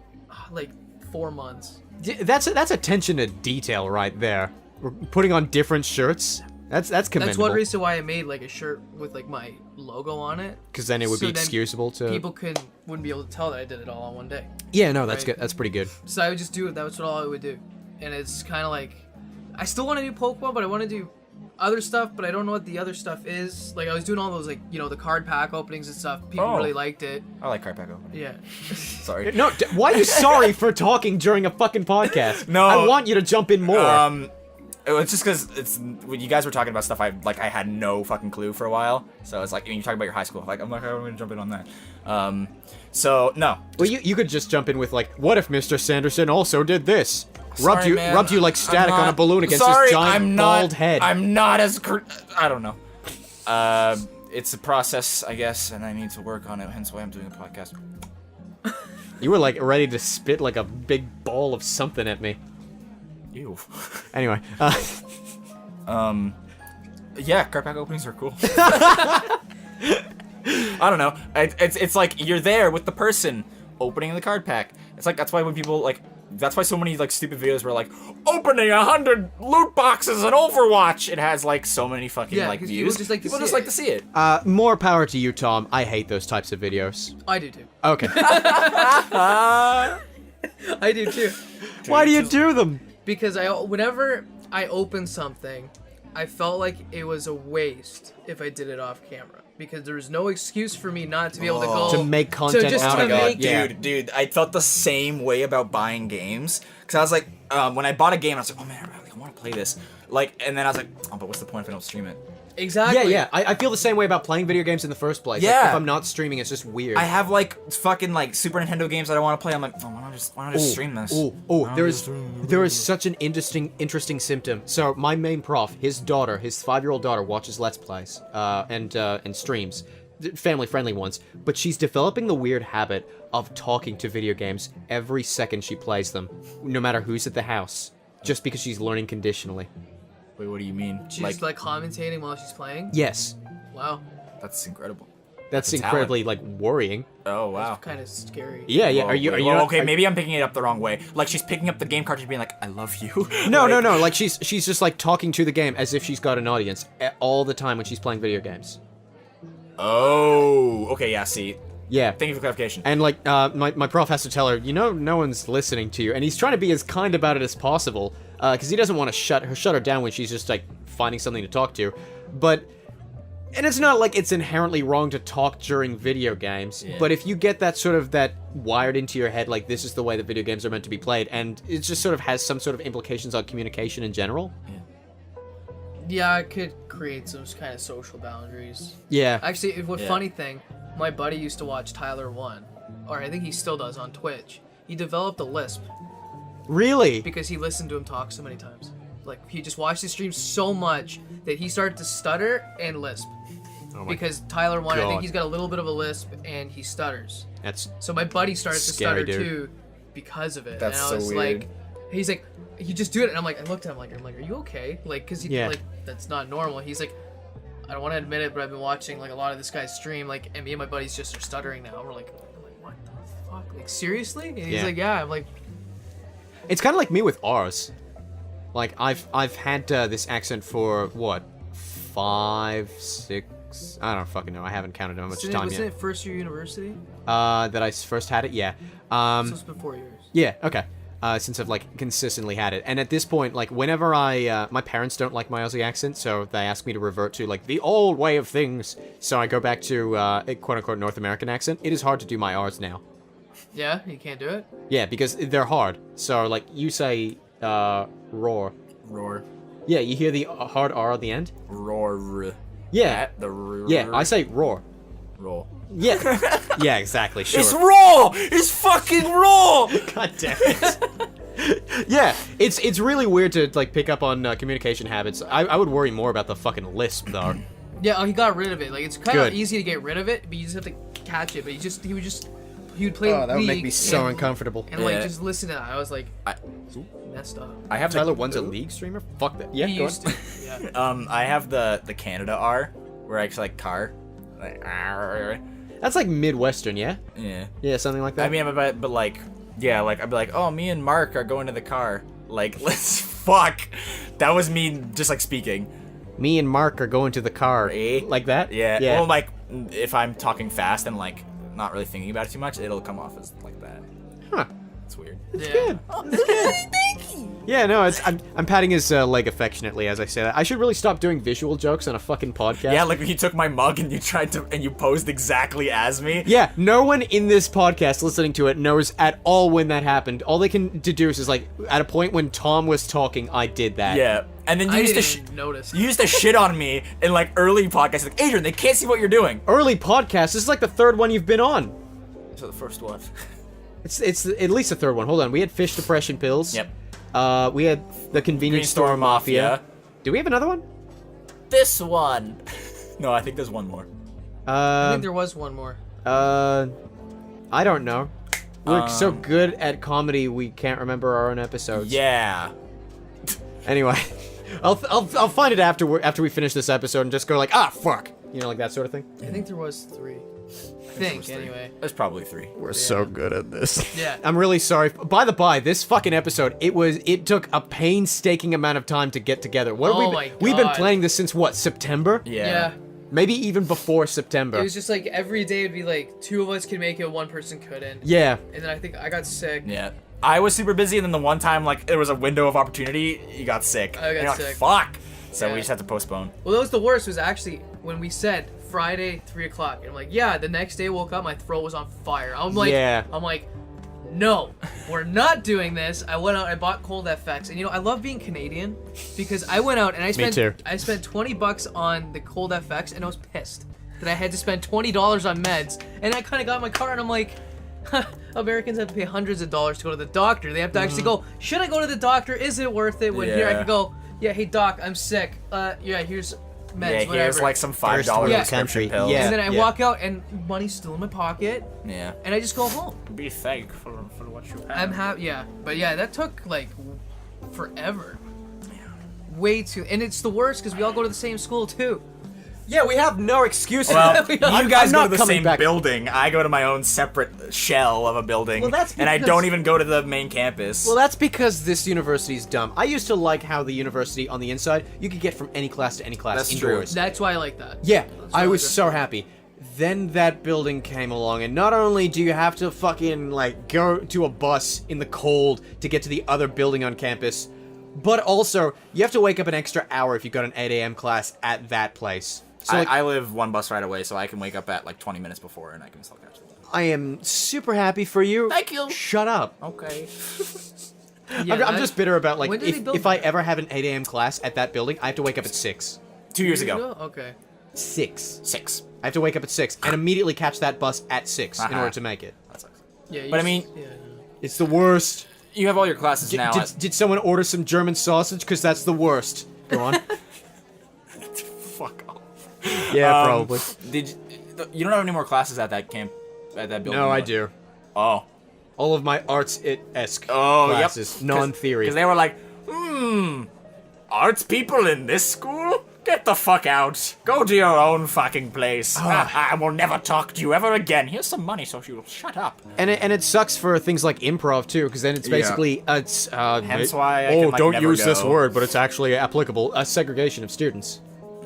like 4 months. That's attention to detail right there. We're putting on different shirts. That's commendable. That's one reason why I made like a shirt with like my logo on it. Because then it would be So then excusable to. People wouldn't be able to tell that I did it all on one day. Yeah, no, that's Right. good. That's pretty good. So I would just do it. That was all I would do. And it's kind of like, I still want to do Pokemon, but I want to do other stuff, but I don't know what the other stuff is. Like I was doing all those like, you know, the card pack openings and stuff. People Oh. really liked it. I like card pack opening. Yeah. Sorry. No, why are you sorry for talking during a fucking podcast? No. I want you to jump in more. It's just because it's when you guys were talking about stuff I had no fucking clue for a while. So it's like when you talk about your high school, like I'm gonna jump in on that. So no. Well, you could just jump in with like, what if Mr. Sanderson also did this? Sorry, man. Rubbed you like static I'm on a not- balloon against sorry, his giant I'm not, bald head. I'm not as I don't know. It's a process, I guess, and I need to work on it. Hence why I'm doing a podcast. You were like ready to spit like a big ball of something at me. Ew. Anyway, Yeah, card pack openings are cool. I don't know. It's like you're there with the person opening the card pack. It's like that's why when people like that's why so many like stupid videos were like opening 100 loot boxes in Overwatch. It has like so many fucking Yeah, like 'cause views. people just like to People see just it. like to see it. more power to you, Tom. I hate those types of videos. I do too. Okay. I do too. Why do you do them? Because whenever I open something, I felt like it was a waste if I did it off camera. Because there's no excuse for me not to be able to go To make content just out to of it. make- Yeah. Dude, I felt the same way about buying games. Cause I was like, when I bought a game, I was like, oh man, I really want to play this. Like, and then I was like, oh, but what's the point if I don't stream it? Exactly. Yeah. I feel the same way about playing video games in the first place. Like, Yeah. if I'm not streaming, it's just weird. I have like fucking like Super Nintendo games that I want to play. I'm like, oh, why not just stream this? There is such an interesting symptom. So my main prof, his 5-year-old daughter, watches Let's Plays and streams, family-friendly ones. But she's developing the weird habit of talking to video games every second she plays them, no matter who's at the house, just because she's learning conditionally. Wait, what do you mean? She's like commentating while she's playing. Yes, Wow. That's incredible. that's That's a incredibly like worrying. Oh wow. Kind of scary. Yeah. Whoa, Are you? wait, Are you? well, not- okay, are- maybe I'm picking it up the wrong way. Like she's picking up the game cartridge, being like, "I love you." No, Like- no. Like she's just like talking to the game as if she's got an audience all the time when she's playing video games. Oh, okay, yeah. See, Yeah. thank you for clarification. And like, my prof has to tell her, no one's listening to you, and he's trying to be as kind about it as possible, because he doesn't want to shut her down when she's just like finding something to talk to. And it's not like it's inherently wrong to talk during video games, but if you get that wired into your head, like this is the way that video games are meant to be played, and it just sort of has some sort of implications on communication in general. Yeah, it could create some kind of social boundaries. Yeah. Actually, Yeah. funny thing, my buddy used to watch Tyler 1, or I think he still does on Twitch, he developed a lisp Really? because he listened to him talk so many times. Like, he just watched his stream so much that he started to stutter and lisp. Oh my Because Tyler won, I God. think he's got a little bit of a lisp and he stutters. That's So my buddy started to Scary, stutter dude. too because of it. That's and I so was weird. like, he's like, you just do it. And I'm like, I looked at him like, are you okay? Like, cause he Yeah. like, that's not normal. He's like, I don't want to admit it, but I've been watching like a lot of this guy's stream, like, and me and my buddies just are stuttering now. We're like, what the fuck? Like, seriously? And he's Yeah. like, yeah. I'm like, It's kind of like me with R's. Like I've had this accent for what, 5, 6? I don't fucking know. I haven't counted how much time wasn't yet. it first year university? That I first had it. Yeah. So it's been 4 years. Yeah. Okay. Since I've like consistently had it, and at this point, like whenever my parents don't like my Aussie accent, so they ask me to revert to like the old way of things. So I go back to a quote unquote North American accent. It is hard to do my R's now. Yeah, you can't do it. Yeah, because they're hard. So like you say roar. Roar. Yeah, you hear the hard R at the end. Roar. Yeah. The roar. Yeah, I say roar. roar. Yeah. Yeah, exactly. Sure. It's raw! It's fucking raw! God damn it. Yeah, it's really weird to like pick up on communication habits. I would worry more about the fucking lisp though. Yeah, oh, he got rid of it. Like, it's kind Good. of easy to get rid of it, but you just have to catch it. But he would play Oh, that would make League me so and, uncomfortable. and like Yeah. just listen to that. I was like, I- messed up. I have Tyler the, one's a League streamer? Fuck that. Yeah, He go on. used to. Yeah. I have the Canada R, where I actually like car. Like, "Arr." That's like Midwestern, yeah? Yeah. Yeah, something like that. I mean, but like, yeah, like I'd be like, oh, me and Mark are going to the car. Like, let's fuck. That was me just like speaking. me and Mark are going to the car. Eh? Like that? Yeah. Yeah. Well, like if I'm talking fast and like not really thinking about it too much, it'll come off as like that. Huh. It's weird. Yeah. Yeah, no, I'm patting his leg affectionately as I say that. I should really stop doing visual jokes on a fucking podcast. Yeah, like when you took my mug and you posed exactly as me. Yeah, no one in this podcast listening to it knows at all when that happened. All they can deduce is like at a point when Tom was talking, I did that. Yeah. And then you I used didn't to even notice. you used to shit on me in like early podcasts. Like, Adrian, they can't see what you're doing. Early podcast. This is like the third one you've been on. So the first one. It's at least the third one. Hold on. We had fish depression pills. Yep. We had the convenience store mafia. Do we have another one? This one. No, I think there's one more. I think there was one more. I don't know. We're so good at comedy, we can't remember our own episodes. Yeah. Anyway, I'll find it after we finish this episode and just go like, ah, fuck, you know, like that sort of thing. I think there was 3. I think, anyway. There's probably 3. We're so good at this. Yeah. I'm really sorry. By the by, this fucking episode, it took a painstaking amount of time to get together. What have Oh we my We've been God. planning this since what, September? Yeah. Maybe even before September. It was just like every day would be like 2 of us could make it, 1 person couldn't. Yeah. And then I think I got sick. Yeah. I was super busy, and then the one time like there was a window of opportunity, you got sick. I got And you're sick. Like, fuck. So Yeah. we just had to postpone. Well, that was the worst. Was actually when we said Friday 3 o'clock, and I'm like, yeah. The next day, woke up, my throat was on fire. I'm like, Yeah. no, we're not doing this. I went out, I bought Cold FX, and you know, I love being Canadian because I went out and I spent too. I spent $20 on the Cold FX, and I was pissed that I had to spend $20 on meds, and I kind of got in my car, and I'm like. Americans have to pay hundreds of dollars to go to the doctor. They have to actually go, should I go to the doctor? Is it worth it? When here I Yeah. can go, yeah, hey doc, I'm sick. Yeah, here's meds, Yeah, whatever. here's like some $5 First world prescription country. pills. Yeah. And then I walk out and money's still in my pocket, Yeah. and I just go home. Be thankful for what you have. I'm happy, yeah. But yeah, that took like forever. Way too, and it's the worst because we all go to the same school too. Yeah, we have no excuse. Well, We you don't- guys I'm go not to the coming same back. building. I go to my own separate shell of a building. Well, that's and I because- don't even go to the main campus. Well, that's because this university's dumb. I used to like how the university on the inside, you could get from any class to any class That's true. indoors. That's why I like that. Yeah, I really was good. so happy. Then that building came along, and not only do you have to fucking, like, go to a bus in the cold to get to the other building on campus, but also, you have to wake up an extra hour if you got an 8 a.m. class at that place. So, like, I live one bus ride away, so I can wake up at like 20 minutes before, and I can still catch it. I am super happy for you. Thank you. Shut up. Okay. Yeah, I'm just bitter about, like, When did they build if I that? ever have an 8 a.m. class at that building, I have to wake up at 6. 2 years ago. Okay. 6. 6. I have to wake up at 6 and immediately catch that bus at 6 in order to make it. That sucks. Yeah. But I mean- yeah. It's the worst. You have all your classes now. Did someone order some German sausage? Because that's the worst. Go on. Fuck off. Yeah, probably. You don't have any more classes at that camp, at that building? No, I do. Oh. All of my arts-esque Oh, classes, yep. non-theory. Because they were like, arts people in this school? Get the fuck out. Go to your own fucking place. I will never talk to you ever again. Here's some money so you'll shut up. And it sucks for things like improv too, because then it's basically Hence why I can, like, don't never use this go. word, but it's actually applicable. A segregation of students.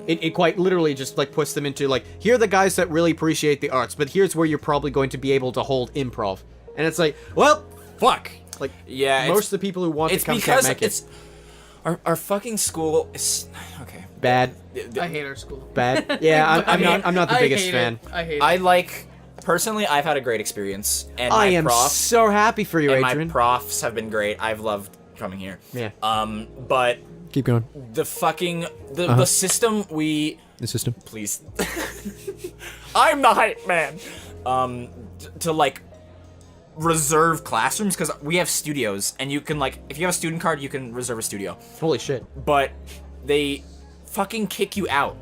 It quite literally just like puts them into like, here are the guys that really appreciate the arts, but here's where you're probably going to be able to hold improv. And it's like, well, fuck. Like, Yeah, most of the people who want to it's come because can't make it's it. our fucking school is okay. Bad. I hate our school. Bad. Yeah, I'm not the biggest fan. I hate it. I like personally. I've had a great experience, and I my am prof so happy for you, and Adrian. my profs have been great. I've loved coming here. Yeah. But Keep going. the fucking the system we The system. please. I'm the hype man. To like reserve classrooms because we have studios, and you can like if you have a student card, you can reserve a studio. Holy shit. But they fucking kick you out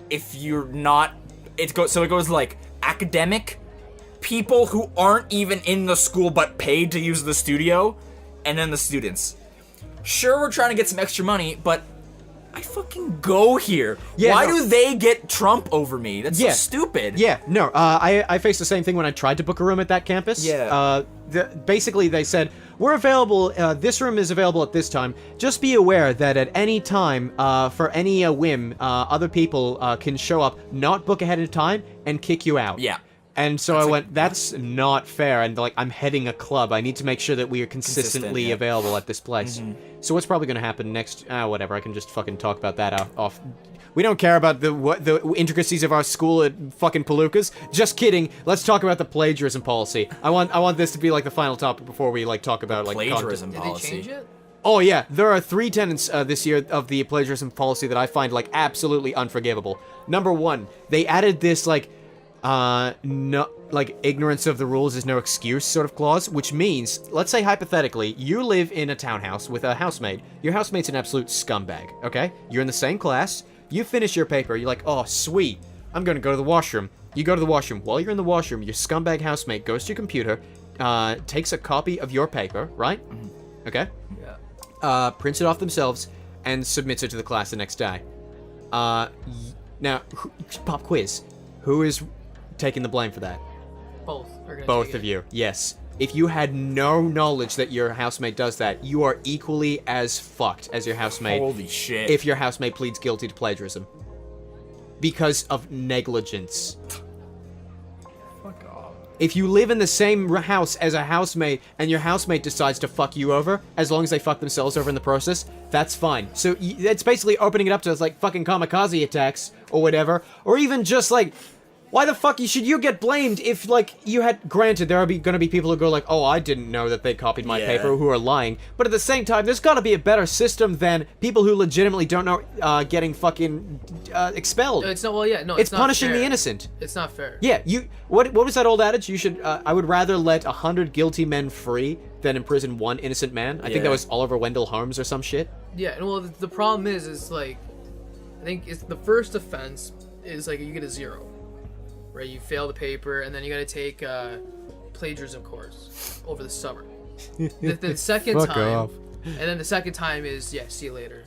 if you're not. It goes like academic people who aren't even in the school but paid to use the studio, and then the students. Sure, we're trying to get some extra money, but I fucking go here. Yeah, Why no. do they get Trump over me? That's so stupid. Yeah, no, I faced the same thing when I tried to book a room at that campus. Yeah. Basically, they said, we're available, this room is available at this time. Just be aware that at any time, for any whim, other people can show up, not book ahead of time, and kick you out. Yeah. And so I went, that's not fair, and like, I'm heading a club. I need to make sure that we are consistently yeah. available at this place. So what's probably going to happen next, whatever, I can just fucking talk about that off. We don't care about the intricacies of our school at fucking Palookas. Just kidding. Let's talk about the plagiarism policy. I want this to be like the final topic before we like talk about like Plagiarism Did policy. they change it? Oh yeah, there are 3 tenets this year of the plagiarism policy that I find like absolutely unforgivable. Number 1, they added this like no, like ignorance of the rules is no excuse sort of clause, which means, let's say hypothetically, you live in a townhouse with a housemaid. Your housemate's an absolute scumbag, okay? You're in the same class, you finish your paper, you're like, oh sweet, I'm gonna go to the washroom. You go to the washroom. While you're in the washroom, your scumbag housemate goes to your computer, takes a copy of your paper, right? Okay? Yeah. Prints it off themselves, and submits it to the class the next day. Now, pop quiz. Who is taking the blame for that? Both are gonna Both take of it. you, yes. If you had no knowledge that your housemate does that, you are equally as fucked as your housemate Holy shit. if your housemate pleads guilty to plagiarism. Because of negligence. Fuck off. If you live in the same house as a housemate and your housemate decides to fuck you over, as long as they fuck themselves over in the process, that's fine. So it's basically opening it up to like fucking kamikaze attacks or whatever, or even just like, why the fuck should you get blamed if, like, you had... Granted, there are gonna be people who go like, oh, I didn't know that they copied my paper, who are lying. But at the same time, there's gotta be a better system than people who legitimately don't know getting fucking expelled. No, it's not. Well, yeah, no. It's not punishing fair. the innocent. It's not fair. Yeah, what was that old adage? You should... I would rather let 100 guilty men free than imprison one innocent man. I think that Yeah. was Oliver Wendell Holmes or some shit. Yeah, and well, the problem is like, I think it's the first offense is like you get a 0, right? You fail the paper, and then you got to take a plagiarism course over the summer. The second Fuck time, off. and then the second time is see you later,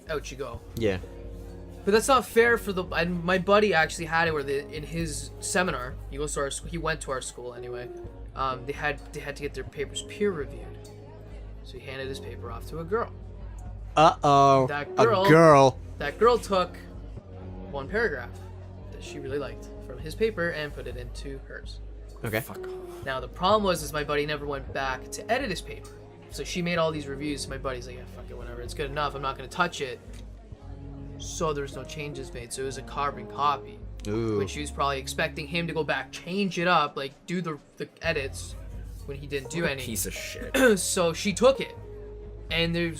out you go. Yeah. But that's not fair for the. And my buddy actually had it where in his seminar, he goes to our school. He went to our school anyway. They had to get their papers peer reviewed, so he handed his paper off to a girl. Uh-oh. That girl- A girl. That girl took one paragraph that she really liked from his paper and put it into hers. Okay. Now the problem was my buddy never went back to edit his paper. So she made all these reviews. My buddy's like, yeah, fuck it, whatever. It's good enough. I'm not going to touch it. So there was no changes made. So it was a carbon copy. Ooh. When she was probably expecting him to go back, change it up, like do the edits when he didn't do any. Piece of shit. So she took it. And they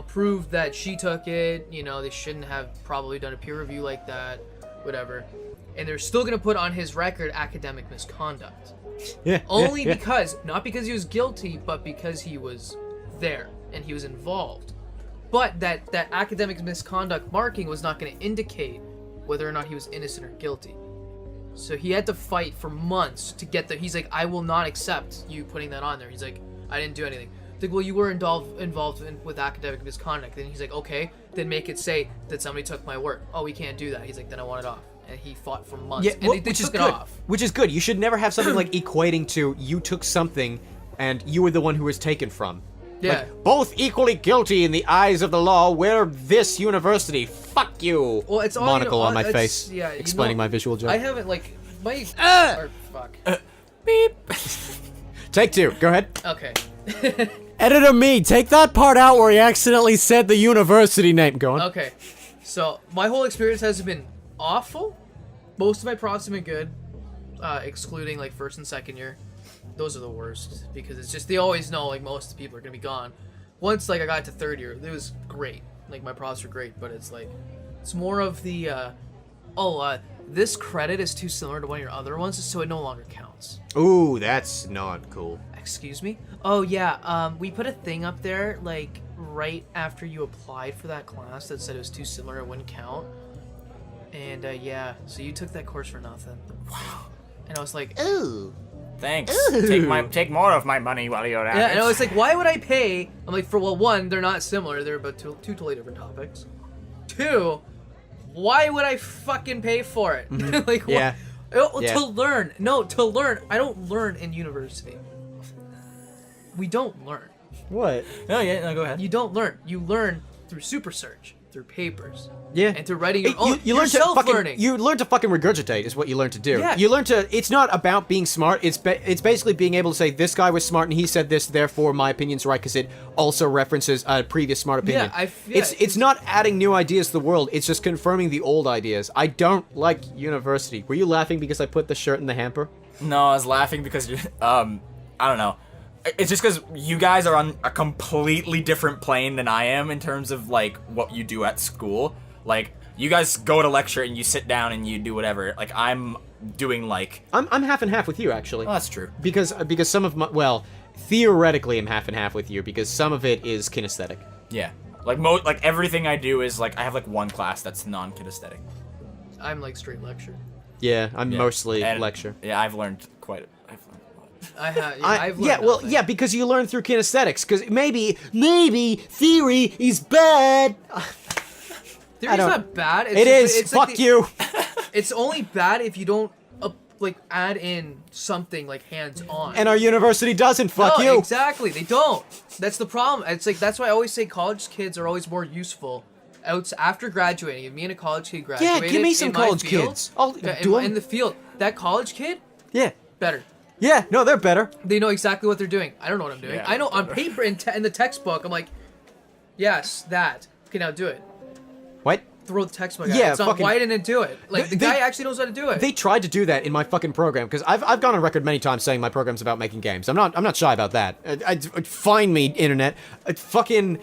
proved that she took it. They shouldn't have probably done a peer review like that, whatever. And they're still gonna put on his record academic misconduct. Yeah. Only yeah. because, not because he was guilty, but because he was there and he was involved. But that academic misconduct marking was not going to indicate whether or not he was innocent or guilty. So he had to fight for months to get there. He's like, I will not accept you putting that on there. He's like, I didn't do anything. Like, well, you were involved with academic misconduct. Then he's like, okay, then make it say that somebody took my work. Oh, we can't do that. He's like, then I want it off. And he fought for months. Yeah, And they which is took it good. off. Which is good. You should never have something like equating to you took something and you were the one who was taken from. Yeah. Like, both equally guilty in the eyes of the law. We're this university. Fuck you. Well, it's all, monocle on my it's- face. Yeah, explaining my visual joke. I haven't, like, my... or, fuck. Beep. Take 2. Go ahead. Okay. Editor me, take that part out where he accidentally said the university name. Go on. Okay. So, my whole experience has been awful. Most of my profs have been good, excluding, like, first and second year. Those are the worst, because it's just, they always know, like, most of the people are gonna be gone. Once, like, I got to third year, it was great. Like, my profs were great, but it's, like, it's more of the, this credit is too similar to one of your other ones, so it no longer counts. Ooh, that's not cool. Excuse me? Oh, yeah, we put a thing up there, like, right after you applied for that class that said it was too similar, it wouldn't count. And, yeah, so you took that course for nothing. Wow. And I was like, Ooh. Thanks. Take more of my money while you're at yeah, it. and I was like, why would I pay? I'm like, for, well, one, they're not similar, they're about two totally different topics. 2, why would I fucking pay for it? Like, Yeah. what? Yeah. To learn. No, to learn. I don't learn in university. We don't learn. What? No, yeah, no, go ahead. You don't learn. You learn through super search, through papers. Yeah. And through writing your own. You learn to self-learning. fucking. You learn to fucking regurgitate is what you learn to do. Yeah. You learn to. It's not about being smart. It's basically being able to say this guy was smart and he said this, therefore my opinion's right because it also references a previous smart opinion. It's not adding new ideas to the world. It's just confirming the old ideas. I don't like university. Were you laughing because I put the shirt in the hamper? No, I was laughing because you, I don't know. It's just because you guys are on a completely different plane than I am in terms of, like, what you do at school. Like, you guys go to lecture and you sit down and you do whatever. Like, I'm doing, like... I'm half and half with you, actually. Oh, that's true. Because some of my... Well, theoretically I'm half and half with you because some of it is kinesthetic. Yeah. Like, everything I do is, like, I have, like, one class that's non-kinesthetic. I'm like straight lecture. Yeah, I'm Yeah. mostly And- lecture. Yeah, I've learned a lot. I've learned nothing. Yeah, because you learn through kinesthetics. Because maybe theory is bad. Theory's don't- not bad. It's It just- is. It's like Fuck you. It's only bad if you don't like add in something like hands-on. And our university doesn't. Fuck no, you. Exactly. They don't. That's the problem. It's like that's why I always say college kids are always more useful after graduating. If me and a college kid graduated, Yeah, give me some in my college field, kids. I'll yeah, do 'em. in the field. That college kid, Yeah. better. Yeah. No, they're better. They know exactly what they're doing. I don't know what I'm doing. Yeah, I know on paper in the textbook. I'm like, yes, that. Okay, now do it. What? Throw the textbook at Yeah, it. It's not fucking- why didn't it do it? Like, the They- guy actually knows how to do it. They tried to do that in my fucking program because I've gone on record many times saying my program's about making games. I'm not shy about that. Find me, internet. Fucking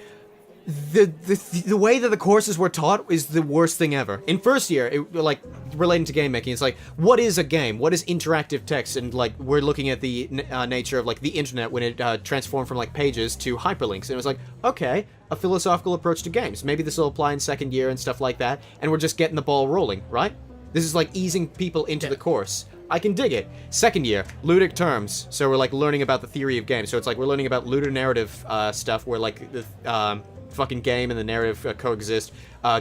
the way that the courses were taught is the worst thing ever. In first year, like relating to game making, it's like, what is a game? What is interactive text? And like we're looking at the nature of like the internet when it transformed from like pages to hyperlinks, and it was like, okay, a philosophical approach to games. Maybe this will apply in second year and stuff like that. And we're just getting the ball rolling, right? This is like easing people into the course. I can dig it. Second year, ludic terms. So we're like learning about the theory of games. So it's like we're learning about ludonarrative stuff where like the fucking game and the narrative coexist.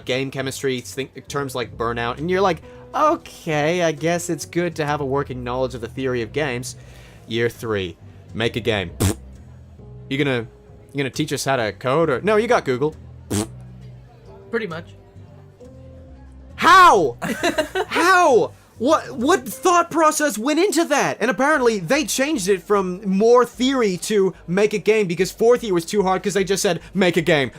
Game chemistry, terms like burnout. And you're like, okay, I guess it's good to have a working knowledge of the theory of games. Year 3, make a game. You gonna teach us how to code or... No, you got Google. Pretty much. How? How? What thought process went into that? And apparently they changed it from more theory to make a game because fourth year was too hard because they just said make a game.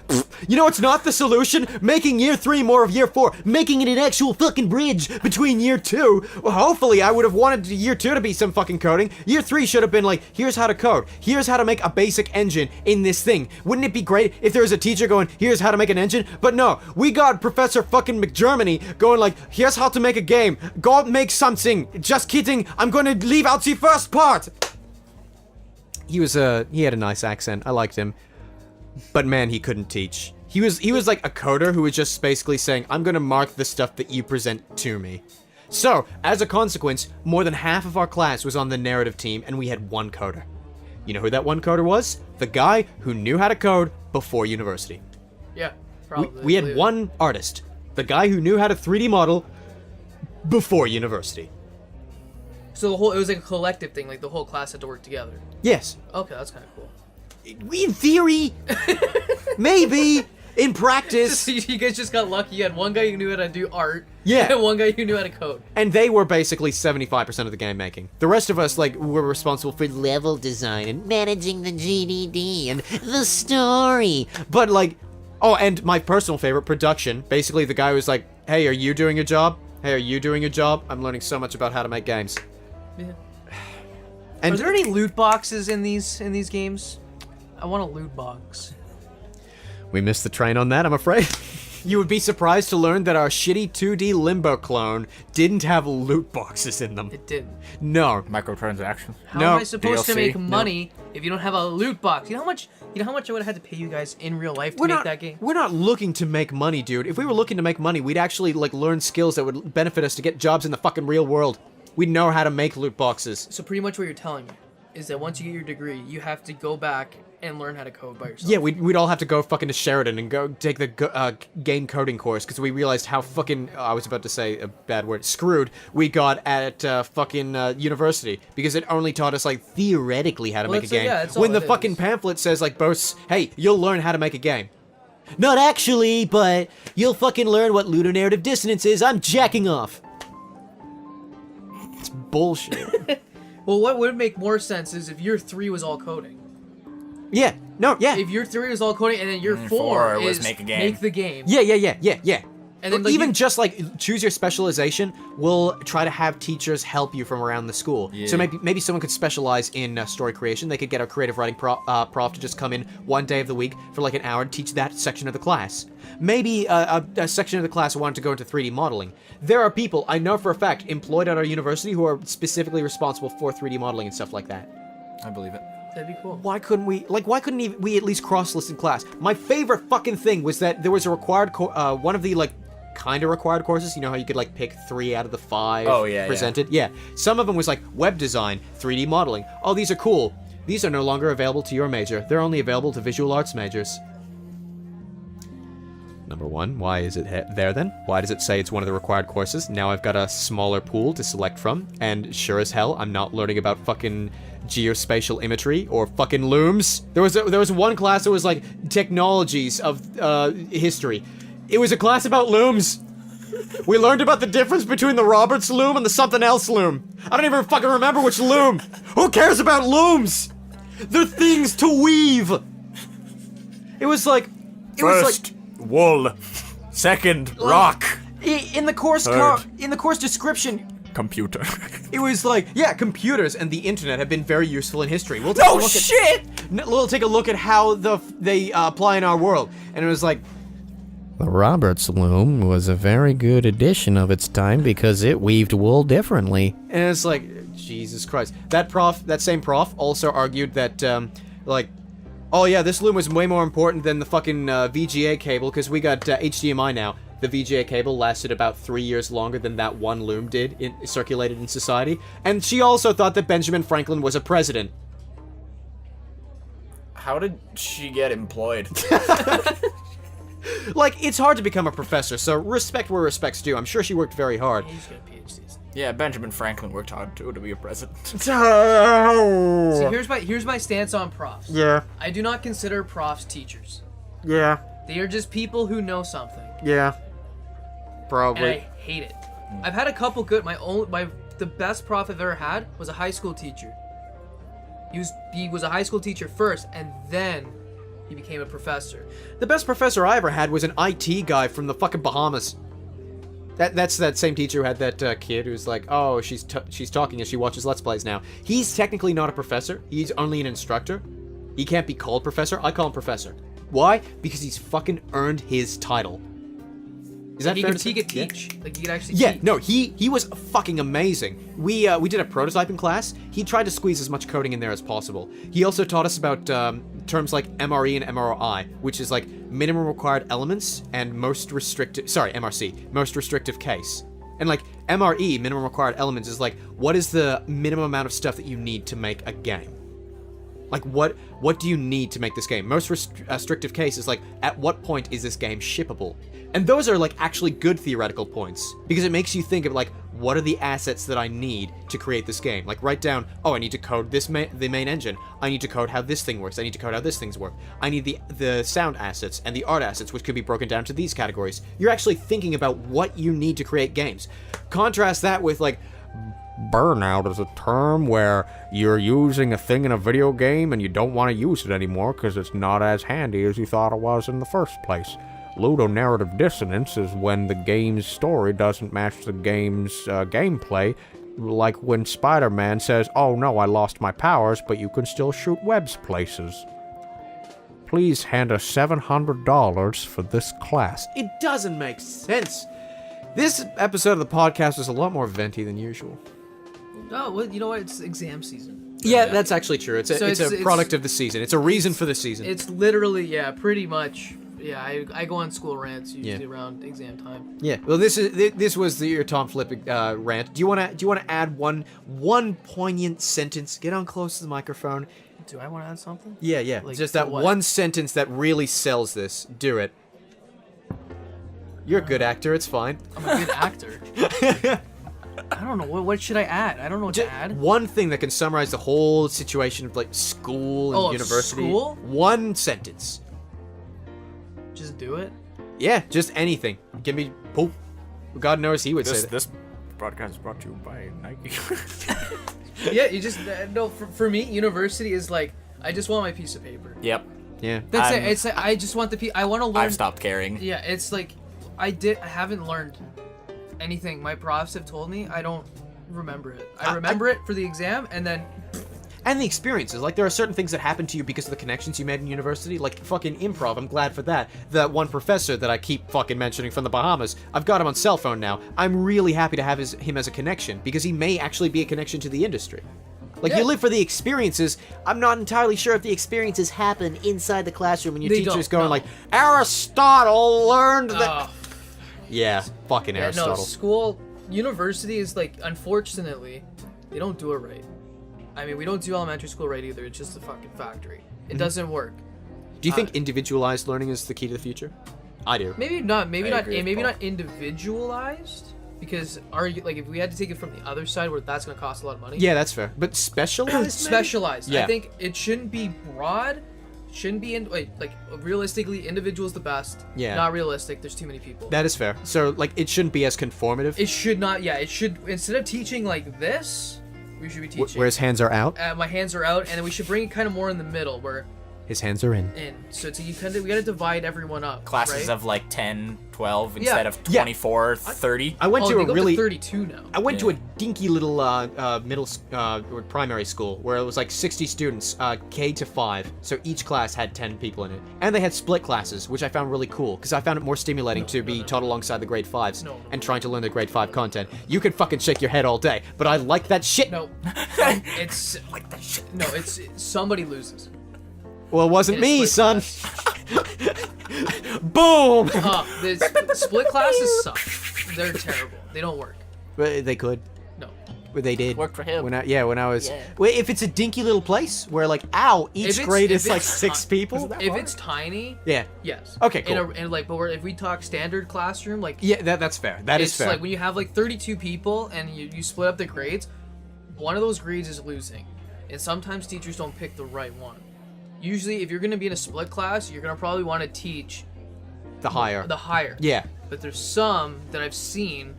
You know it's not the solution? Making year 3 more of year 4. Making it an actual fucking bridge between year 2. Well, hopefully I would have wanted year 2 to be some fucking coding. Year 3 should have been like, here's how to code. Here's how to make a basic engine in this thing. Wouldn't it be great if there was a teacher going, here's how to make an engine? But no, we got Professor fucking McGermany going like, here's how to make a game. Go make something. Just kidding. I'm gonna leave out the first part. He had a nice accent. I liked him. But man, he couldn't teach. He was like a coder who was just basically saying, I'm gonna mark the stuff that you present to me. So, as a consequence, more than half of our class was on the narrative team, and we had one coder. You know who that one coder was? The guy who knew how to code before university. Yeah, probably. We had one artist. The guy who knew how to 3D model before university. So it was like a collective thing, like the whole class had to work together. Yes. Okay, that's kind of cool. In theory, maybe. In practice. You guys just got lucky. You had one guy who knew how to do art. Yeah. And one guy who knew how to code. And they were basically 75% of the game making. The rest of us, like, were responsible for level design and managing the GDD and the story. But, like, oh, and my personal favorite, production. Basically, the guy was like, hey, are you doing your job? Hey, are you doing your job? I'm learning so much about how to make games. Yeah. And Are there any loot boxes in these games? I want a loot box. we missed the train on that, I'm afraid. You would be surprised to learn that our shitty 2D Limbo clone didn't have loot boxes in them. It didn't. No. Microtransactions. How No. am I supposed to DLC? make No. money if you don't have a loot box? You know how much I would have had to pay you guys in real life to make that game? We're not looking to make money, dude. If we were looking to make money, we'd actually, like, learn skills that would benefit us to get jobs in the fucking real world. We'd know how to make loot boxes. So pretty much what you're telling me is that once you get your degree, you have to go back and learn how to code by yourself. Yeah, we'd all have to go fucking to Sheridan and go take the game coding course, because we realized how fucking, I was about to say a bad word, screwed we got at fucking university, because it only taught us, like, theoretically how to make a game. yeah, that's all when the it fucking is. pamphlet says, like, boasts, hey, you'll learn how to make a game. Not actually, but you'll fucking learn what ludonarrative dissonance is. I'm jacking off. It's bullshit. Well, what would make more sense is if year 3 was all coding. Yeah, no, yeah. If year 3 was all coding, and then year 4 4 was is make a game. make the game. Yeah. And then, Or like, even you- just like choose your specialization, we'll try to have teachers help you from around the school. So Yeah. maybe someone could specialize in story creation. They could get a creative writing prof to just come in one day of the week for like an hour and teach that section of the class. Maybe a section of the class wanted to go into 3D modeling. There are people I know for a fact employed at our university who are specifically responsible for 3D modeling and stuff like that. I believe it. That'd be cool. Why couldn't we we at least cross-list in class? My favorite fucking thing was that there was a required one of the like kind of required courses. You know how you could like pick 3 out of the 5 Oh, yeah, presented? Yeah. Some of them was like web design, 3D modeling. Oh, these are cool. These are no longer available to your major. They're only available to visual arts majors. Number 1, why is it there then? Why does it say it's one of the required courses? Now I've got a smaller pool to select from, and sure as hell, I'm not learning about fucking geospatial imagery or fucking looms. There was one class that was like technologies of history. It was a class about looms. We learned about the difference between the Roberts loom and the something else loom. I don't even fucking remember which loom. Who cares about looms? They're things to weave. It was like First, wool. Second, rock. in the course Third. in the course description. Computer. It was like, yeah, computers and the internet have been very useful in history. We'll take No a look shit! We'll take a look at how they apply in our world. And it was like, The Roberts loom was a very good addition of its time because it weaved wool differently. and it's like, Jesus Christ. That same prof also argued that, like, oh yeah, this loom was way more important than the fucking VGA cable because we got HDMI now. The VGA cable lasted about 3 years longer than that one loom did, circulated in society. And she also thought that Benjamin Franklin was a president. How did she get employed? Like, it's hard to become a professor, so respect where respect's due. I'm sure she worked very hard. He's got PhDs. Yeah, Benjamin Franklin worked hard too to be a president. So here's my stance on profs. Yeah, I do not consider profs teachers. yeah, They are just people who know something, yeah. and Probably. I hate it. I've had a couple good. The best prof I've ever had was a high school teacher. He was a high school teacher first, and then he became a professor. The best professor I ever had was an IT guy from the fucking Bahamas. That's that same teacher who had that kid who's like, oh, she's talking as she watches Let's Plays now. He's technically not a professor. He's only an instructor. He can't be called professor. I call him professor. Why? Because he's fucking earned his title. Is that he fair could, to he say? could Yeah. teach. Like he could actually Yeah, teach. no, he was fucking amazing. We did a prototyping class. He tried to squeeze as much coding in there as possible. He also taught us about terms like MRE and MRI, which is like minimum required elements and MRC, most restrictive case. And like MRE, minimum required elements, is like what is the minimum amount of stuff that you need to make a game? Like what do you need to make this game? Most restrictive case is like at what point is this game shippable? And those are like actually good theoretical points because it makes you think of like what are the assets that I need to create this game? Like write down, oh, I need to code the main engine. I need to code how this thing works. I need to code how this thing's work. I need the sound assets and the art assets, which could be broken down to these categories. You're actually thinking about what you need to create games. Contrast that with like Burnout is a term where you're using a thing in a video game and you don't want to use it anymore because it's not as handy as you thought it was in the first place. Ludonarrative dissonance is when the game's story doesn't match the game's gameplay, like when Spider-Man says, "Oh no, I lost my powers, but you can still shoot webs places." Please hand us $700 for this class. it doesn't make sense. This episode of the podcast was a lot more venti than usual. Oh, well, you know what? It's exam season. Yeah, that's actually true. It's So a it's- product of the season. It's a reason for the season. It's literally, yeah, pretty much. Yeah, I go on school rants usually Yeah. around exam time. Yeah. Well, this was your Tom Flip rant. Do you want to add one poignant sentence? Get on close to the microphone. Do I want to add something? Yeah. Like, Just that what? one sentence that really sells this. Do it. You're a good actor. It's fine. I'm a good actor. I don't know. What should I add? I don't know what Just to add. one thing that can summarize the whole situation of like school and Oh, of university. school? One sentence. Just do it. Yeah, just anything. Give me poop. God knows he would say that. This broadcast is brought to you by Nike. Yeah, you just no. For me, university is like I just want my piece of paper. Yep. Yeah. That's I'm- it. It's like, I just want the I want to learn. I've stopped caring. Yeah, it's like I haven't learned anything. My profs have told me I don't remember it. I remember it for the exam and then And the experiences. Like, there are certain things that happen to you because of the connections you made in university. Like, fucking improv. I'm glad for that. That one professor that I keep fucking mentioning from the Bahamas. I've got him on cell phone now. I'm really happy to have him as a connection because he may actually be a connection to the industry. Like, Yeah. you live for the experiences. I'm not entirely sure if the experiences happen inside the classroom and your They teacher's don't, going no. like, Aristotle learned that... Yeah, fucking yeah, Aristotle. no, school, university is like, unfortunately, they don't do it right. I mean, we don't do elementary school right either. It's just a fucking factory. It doesn't work. Do you think individualized learning is the key to the future? I do. Maybe not. Maybe I not. agree with Maybe Paul. not individualized. Because if we had to take it from the other side, where that's gonna cost a lot of money. Yeah, that's fair. But specialized? maybe? Specialized. Yeah. I think it shouldn't be broad. Shouldn't be like realistically, individual's the best. Yeah. Not realistic. There's too many people. That is fair. So, like, it shouldn't be as conformative. It should not. Yeah. It should, instead of teaching like this, we should be teaching. Where his hands are out, My hands are out, and then we should bring it kind of more in the middle, where his hands are in. So it's we gotta divide everyone up. Classes right? of like 10, 12 instead of Yeah. 24, 30. I went Oh, to they a go really... to 32 now. I went to a Yeah. dinky little or primary school where it was like 60 students, K to 5. So each class had 10 people in it, and they had split classes, which I found really cool because I found it more stimulating to be taught alongside the grade 5s No. and trying to learn the grade 5 content. You can fucking shake your head all day, but I like that shit. No, it's like that shit. No, it's somebody loses. Well, it wasn't In a me, split son. Boom. The split classes suck. They're terrible. They don't work. But they could. No. But they did. Worked for him. When I was. Yeah. Wait, if it's a dinky little place where like, ow, each grade is like 6 people. If it's tiny, Yeah. yes. Okay, cool. If we talk standard classroom, like Yeah, that's fair. That is it's fair. like when you have like 32 people and you split up the grades, one of those grades is losing, and sometimes teachers don't pick the right one. Usually, if you're gonna be in a split class, you're gonna probably want to teach the higher. the higher. Yeah. But there's some that I've seen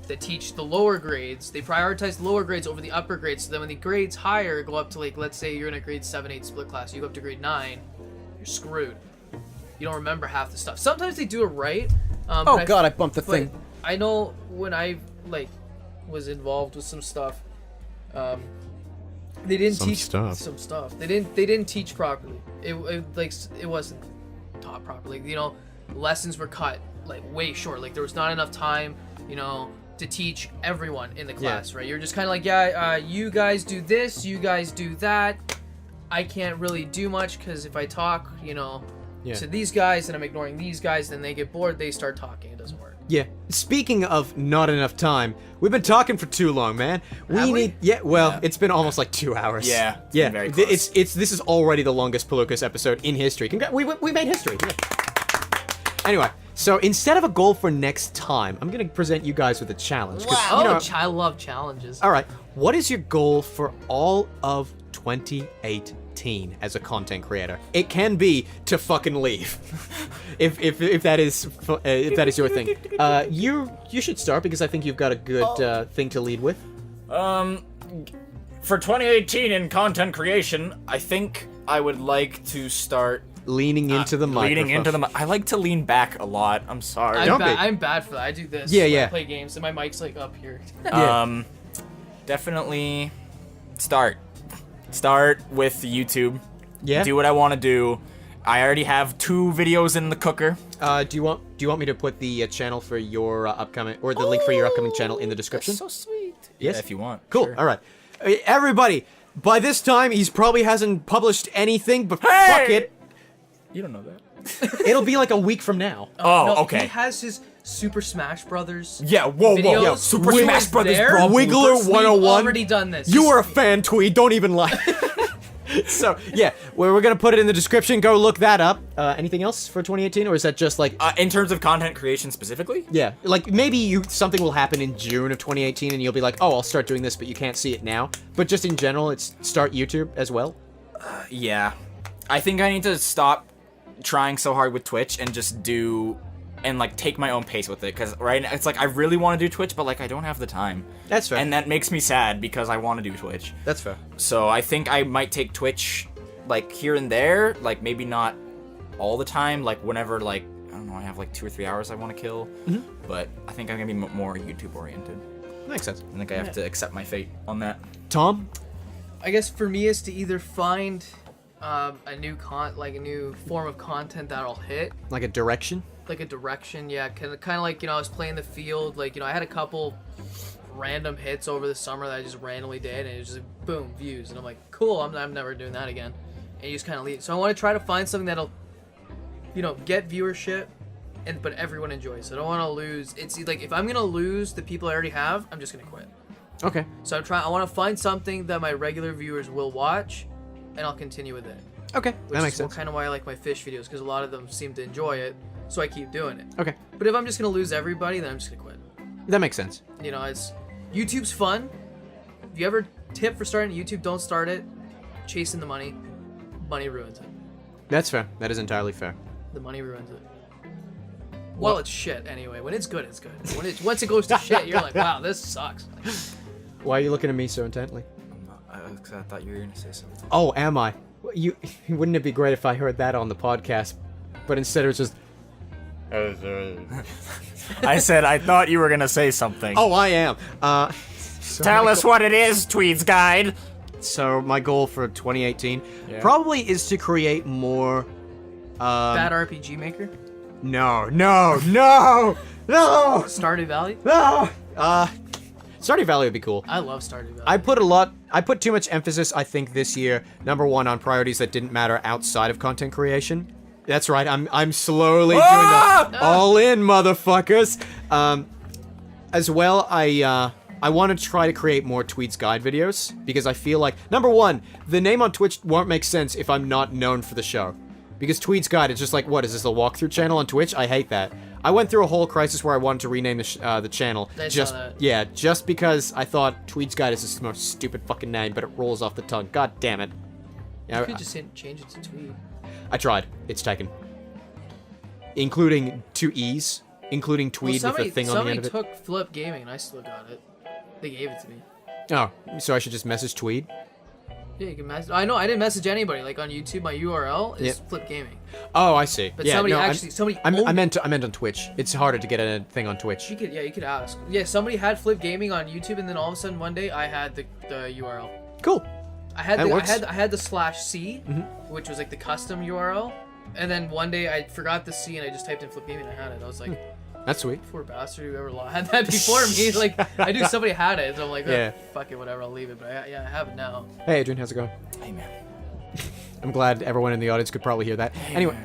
that teach the lower grades. They prioritize the lower grades over the upper grades. So then when the grades higher go up to, like, let's say you're in a grade 7, 8 split class, you go up to grade 9, you're screwed. You don't remember half the stuff. Sometimes they do it right. Oh god, I bumped the but thing. I know when I was involved with some stuff, they didn't Some teach stuff. some stuff. They didn't teach properly. It wasn't taught properly. Lessons were cut like way short. Like there was not enough time, you know, to teach everyone in the class, right? You're just kind of like, you guys do this, you guys do that. I can't really do much because if I talk, you know, to these guys and I'm ignoring these guys, then they get bored, they start talking. It doesn't work. Yeah. Speaking of not enough time, we've been talking for too long, man. It's been almost like 2 hours. Yeah. Yeah. Very close. This is already the longest Palookas episode in history. We made history. Yeah. Anyway, so instead of a goal for next time, I'm gonna present you guys with a challenge. Wow. I love challenges. All right. What is your goal for all of 2018 as a content creator? It can be to fucking leave, if that is your thing. You should start because I think you've got a good thing to lead with. For 2018 in content creation, I think I would like to start leaning into the microphone. I like to lean back a lot. I'm sorry. I'm bad for that. I do this. Yeah. I play games and my mic's like up here. Definitely start with YouTube. Yeah. Do what I want to do. I already have 2 videos in the cooker. Do you want me to put the channel for your upcoming, or the link for your upcoming channel in the description? That's so sweet. Yes, Yeah, if you want. Cool. Sure. All right, everybody. By this time, he's probably hasn't published anything, but Hey! fuck it. You don't know that. It'll be like a week from now. Oh, No, okay. He has his Super Smash Brothers. Yeah, whoa. videos. Super We Smash was Brothers, there. bro. Wiggler101. We've already done this. You are a fan, Tweed. Don't even lie. So yeah, we're gonna put it in the description. Go look that up. Anything else for 2018, or is that just like? In terms of content creation specifically? Yeah, like maybe something will happen in June of 2018, and you'll be like, oh, I'll start doing this, but you can't see it now. But just in general, it's start YouTube as well. Yeah. I think I need to stop trying so hard with Twitch and just do and like take my own pace with it, because right now it's like I really want to do Twitch, but like I don't have the time. That's fair. And that makes me sad because I want to do Twitch. That's fair. So I think I might take Twitch like here and there, like maybe not all the time, like whenever, like I don't know, I have like 2 or 3 hours I want to kill. But I think I'm gonna be more YouTube oriented. Makes sense. I think I have to accept my fate on that. Tom? I guess for me is to either find a new form of content that'll hit, Like a direction? like a direction. Yeah, kind of like, you know, I was playing the field, like, you know, I had a couple random hits over the summer that I just randomly did, and it was just like, boom, views, and I'm like, cool, I'm never doing that again, and you just kind of leave. So I want to try to find something that'll, you know, get viewership, but everyone enjoys. So I don't want to lose. It's like if I'm gonna lose the people I already have, I'm just gonna quit. Okay. So I want to find something that my regular viewers will watch, and I'll continue with it. Okay, Which that makes is sense. kind of why I like my fish videos, because a lot of them seem to enjoy it, so I keep doing it. Okay, But if I'm just gonna lose everybody, then I'm just gonna quit. that makes sense. You know, YouTube's fun. If you ever tip for starting YouTube, don't start it chasing the money. Money ruins it. That's fair. That is entirely fair. The money ruins it. Well, it's shit anyway. When it's good, it's good. Once it goes to shit, you're like, wow, this sucks. Why are you looking at me so intently? Because I thought you were gonna say something. Oh, am I? Wouldn't it be great if I heard that on the podcast? But instead it was just, I said I thought you were gonna say something. oh, I am. Tell us what it is, Tweed's guide. So my goal for 2018 Yeah. probably is to create more. Bad RPG Maker. No. Stardew Valley. Stardew Valley would be cool. I love Stardew Valley. I put too much emphasis, I think, this year, number one, on priorities that didn't matter outside of content creation. That's right, I'm slowly doing the all in, motherfuckers. As well, I want to try to create more Tweed's Guide videos, because I feel like, number one, the name on Twitch won't make sense if I'm not known for the show. Because Tweed's Guide is just like, what, is this a walkthrough channel on Twitch? I hate that. I went through a whole crisis where I wanted to rename the channel. I saw that. Yeah, just because I thought Tweed's Guide is the most stupid fucking name, but it rolls off the tongue. God damn it. You could just change it to Tweed. I tried. It's taken. Including 2 E's. Including Tweed with a thing on the end of it. Somebody took Flip Gaming and I still got it. They gave it to me. Oh, so I should just message Tweed? Yeah, you can message. I know, I didn't message anybody. Like on YouTube, my URL is Flip Gaming. Oh, I see. But yeah, somebody no, actually, I meant on Twitch. It's harder to get a thing on Twitch. You could ask. Yeah, somebody had Flip Gaming on YouTube, and then all of a sudden one day I had the URL. Cool. I had That works. I had the /C, which was like the custom URL, and then one day I forgot the C and I just typed in Flip Gaming and I had it. I was like, That's sweet. Poor bastard whoever had that before me. Like, I knew somebody had it, so I'm like, Yeah. fuck it, whatever, I'll leave it. But I have it now. Hey, Adrian, how's it going? Hey, man. I'm glad everyone in the audience could probably hear that. Anyway.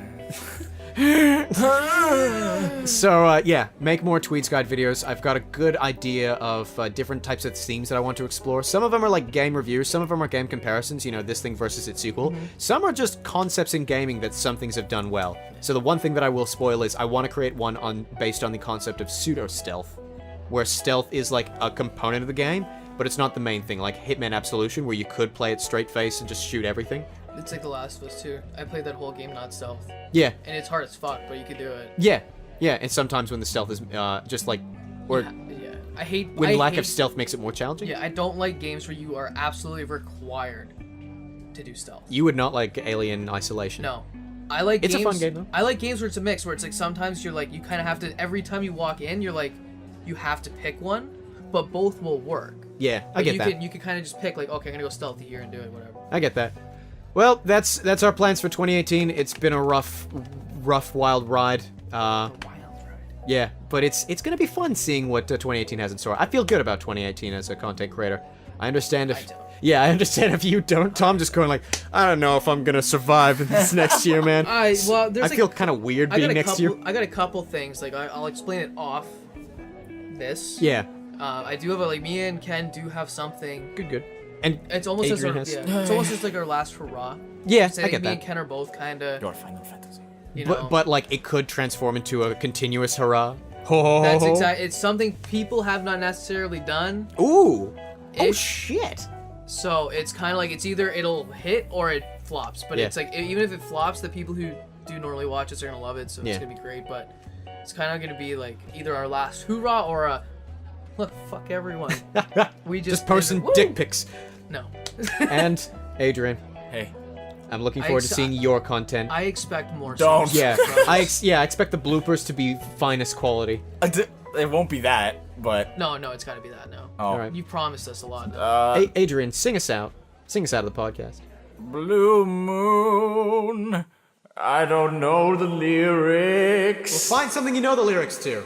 So, yeah, make more Tweed's Guide videos. I've got a good idea of different types of themes that I want to explore. Some of them are like game reviews, some of them are game comparisons, you know, this thing versus its sequel. Some are just concepts in gaming that some things have done well. So the one thing that I will spoil is I want to create one based on the concept of pseudo-stealth, where stealth is like a component of the game, but it's not the main thing, like Hitman Absolution, where you could play it straight face and just shoot everything. It's like The Last of Us 2. I played that whole game not stealth. Yeah. And it's hard as fuck, but you could do it. Yeah. Yeah, and sometimes when the stealth is just like... or Yeah. I hate... when lack of stealth makes it more challenging? Yeah, I don't like games where you are absolutely required to do stealth. You would not like Alien Isolation. No. I like It's games... a fun game, though. I like games where it's a mix, where it's like sometimes you're like, you kind of have to... Every time you walk in, you're like, you have to pick one, but both will work. Yeah, I get that. You can kind of just pick, like, okay, I'm gonna go stealthy here and do it, whatever. I get that. Well, that's our plans for 2018. It's been a rough, wild ride. Wild ride. Yeah, but it's gonna be fun seeing what 2018 has in store. I feel good about 2018 as a content creator. I understand if... I don't. Yeah, I understand if you don't. Tom just going like, I don't know if I'm gonna survive this next year, man. I feel kind of weird being next year. I got a couple things. Like, I'll explain it off this. Yeah. I do have me and Ken do have something. Good. And It's almost Adrian as has- it's almost just like our last hurrah. yeah, So I get me that. and Ken are both kind of, Your Final Fantasy. you know. But like it could transform into a continuous hurrah. That's exactly. It's something people have not necessarily done. Ooh. Oh Ish. shit. So it's kind of like it's either it'll hit or it flops. But Yeah. it's like even if it flops, the people who do normally watch us are gonna love it. So Yeah. it's gonna be great. But it's kind of gonna be like either our last hoorah or a look, fuck everyone. We Just posting woo! dick pics. No. And Adrian, Hey. I'm looking forward to seeing your content. I expect more. Don't. stuff. Yeah, From I us. expect the bloopers to be finest quality. It won't be that, but... No, it's gotta be that now. Oh. All right. You promised us a lot. Now. Adrian, sing us out. Sing us out of the podcast. Blue moon, I don't know the lyrics. Find something you know the lyrics to.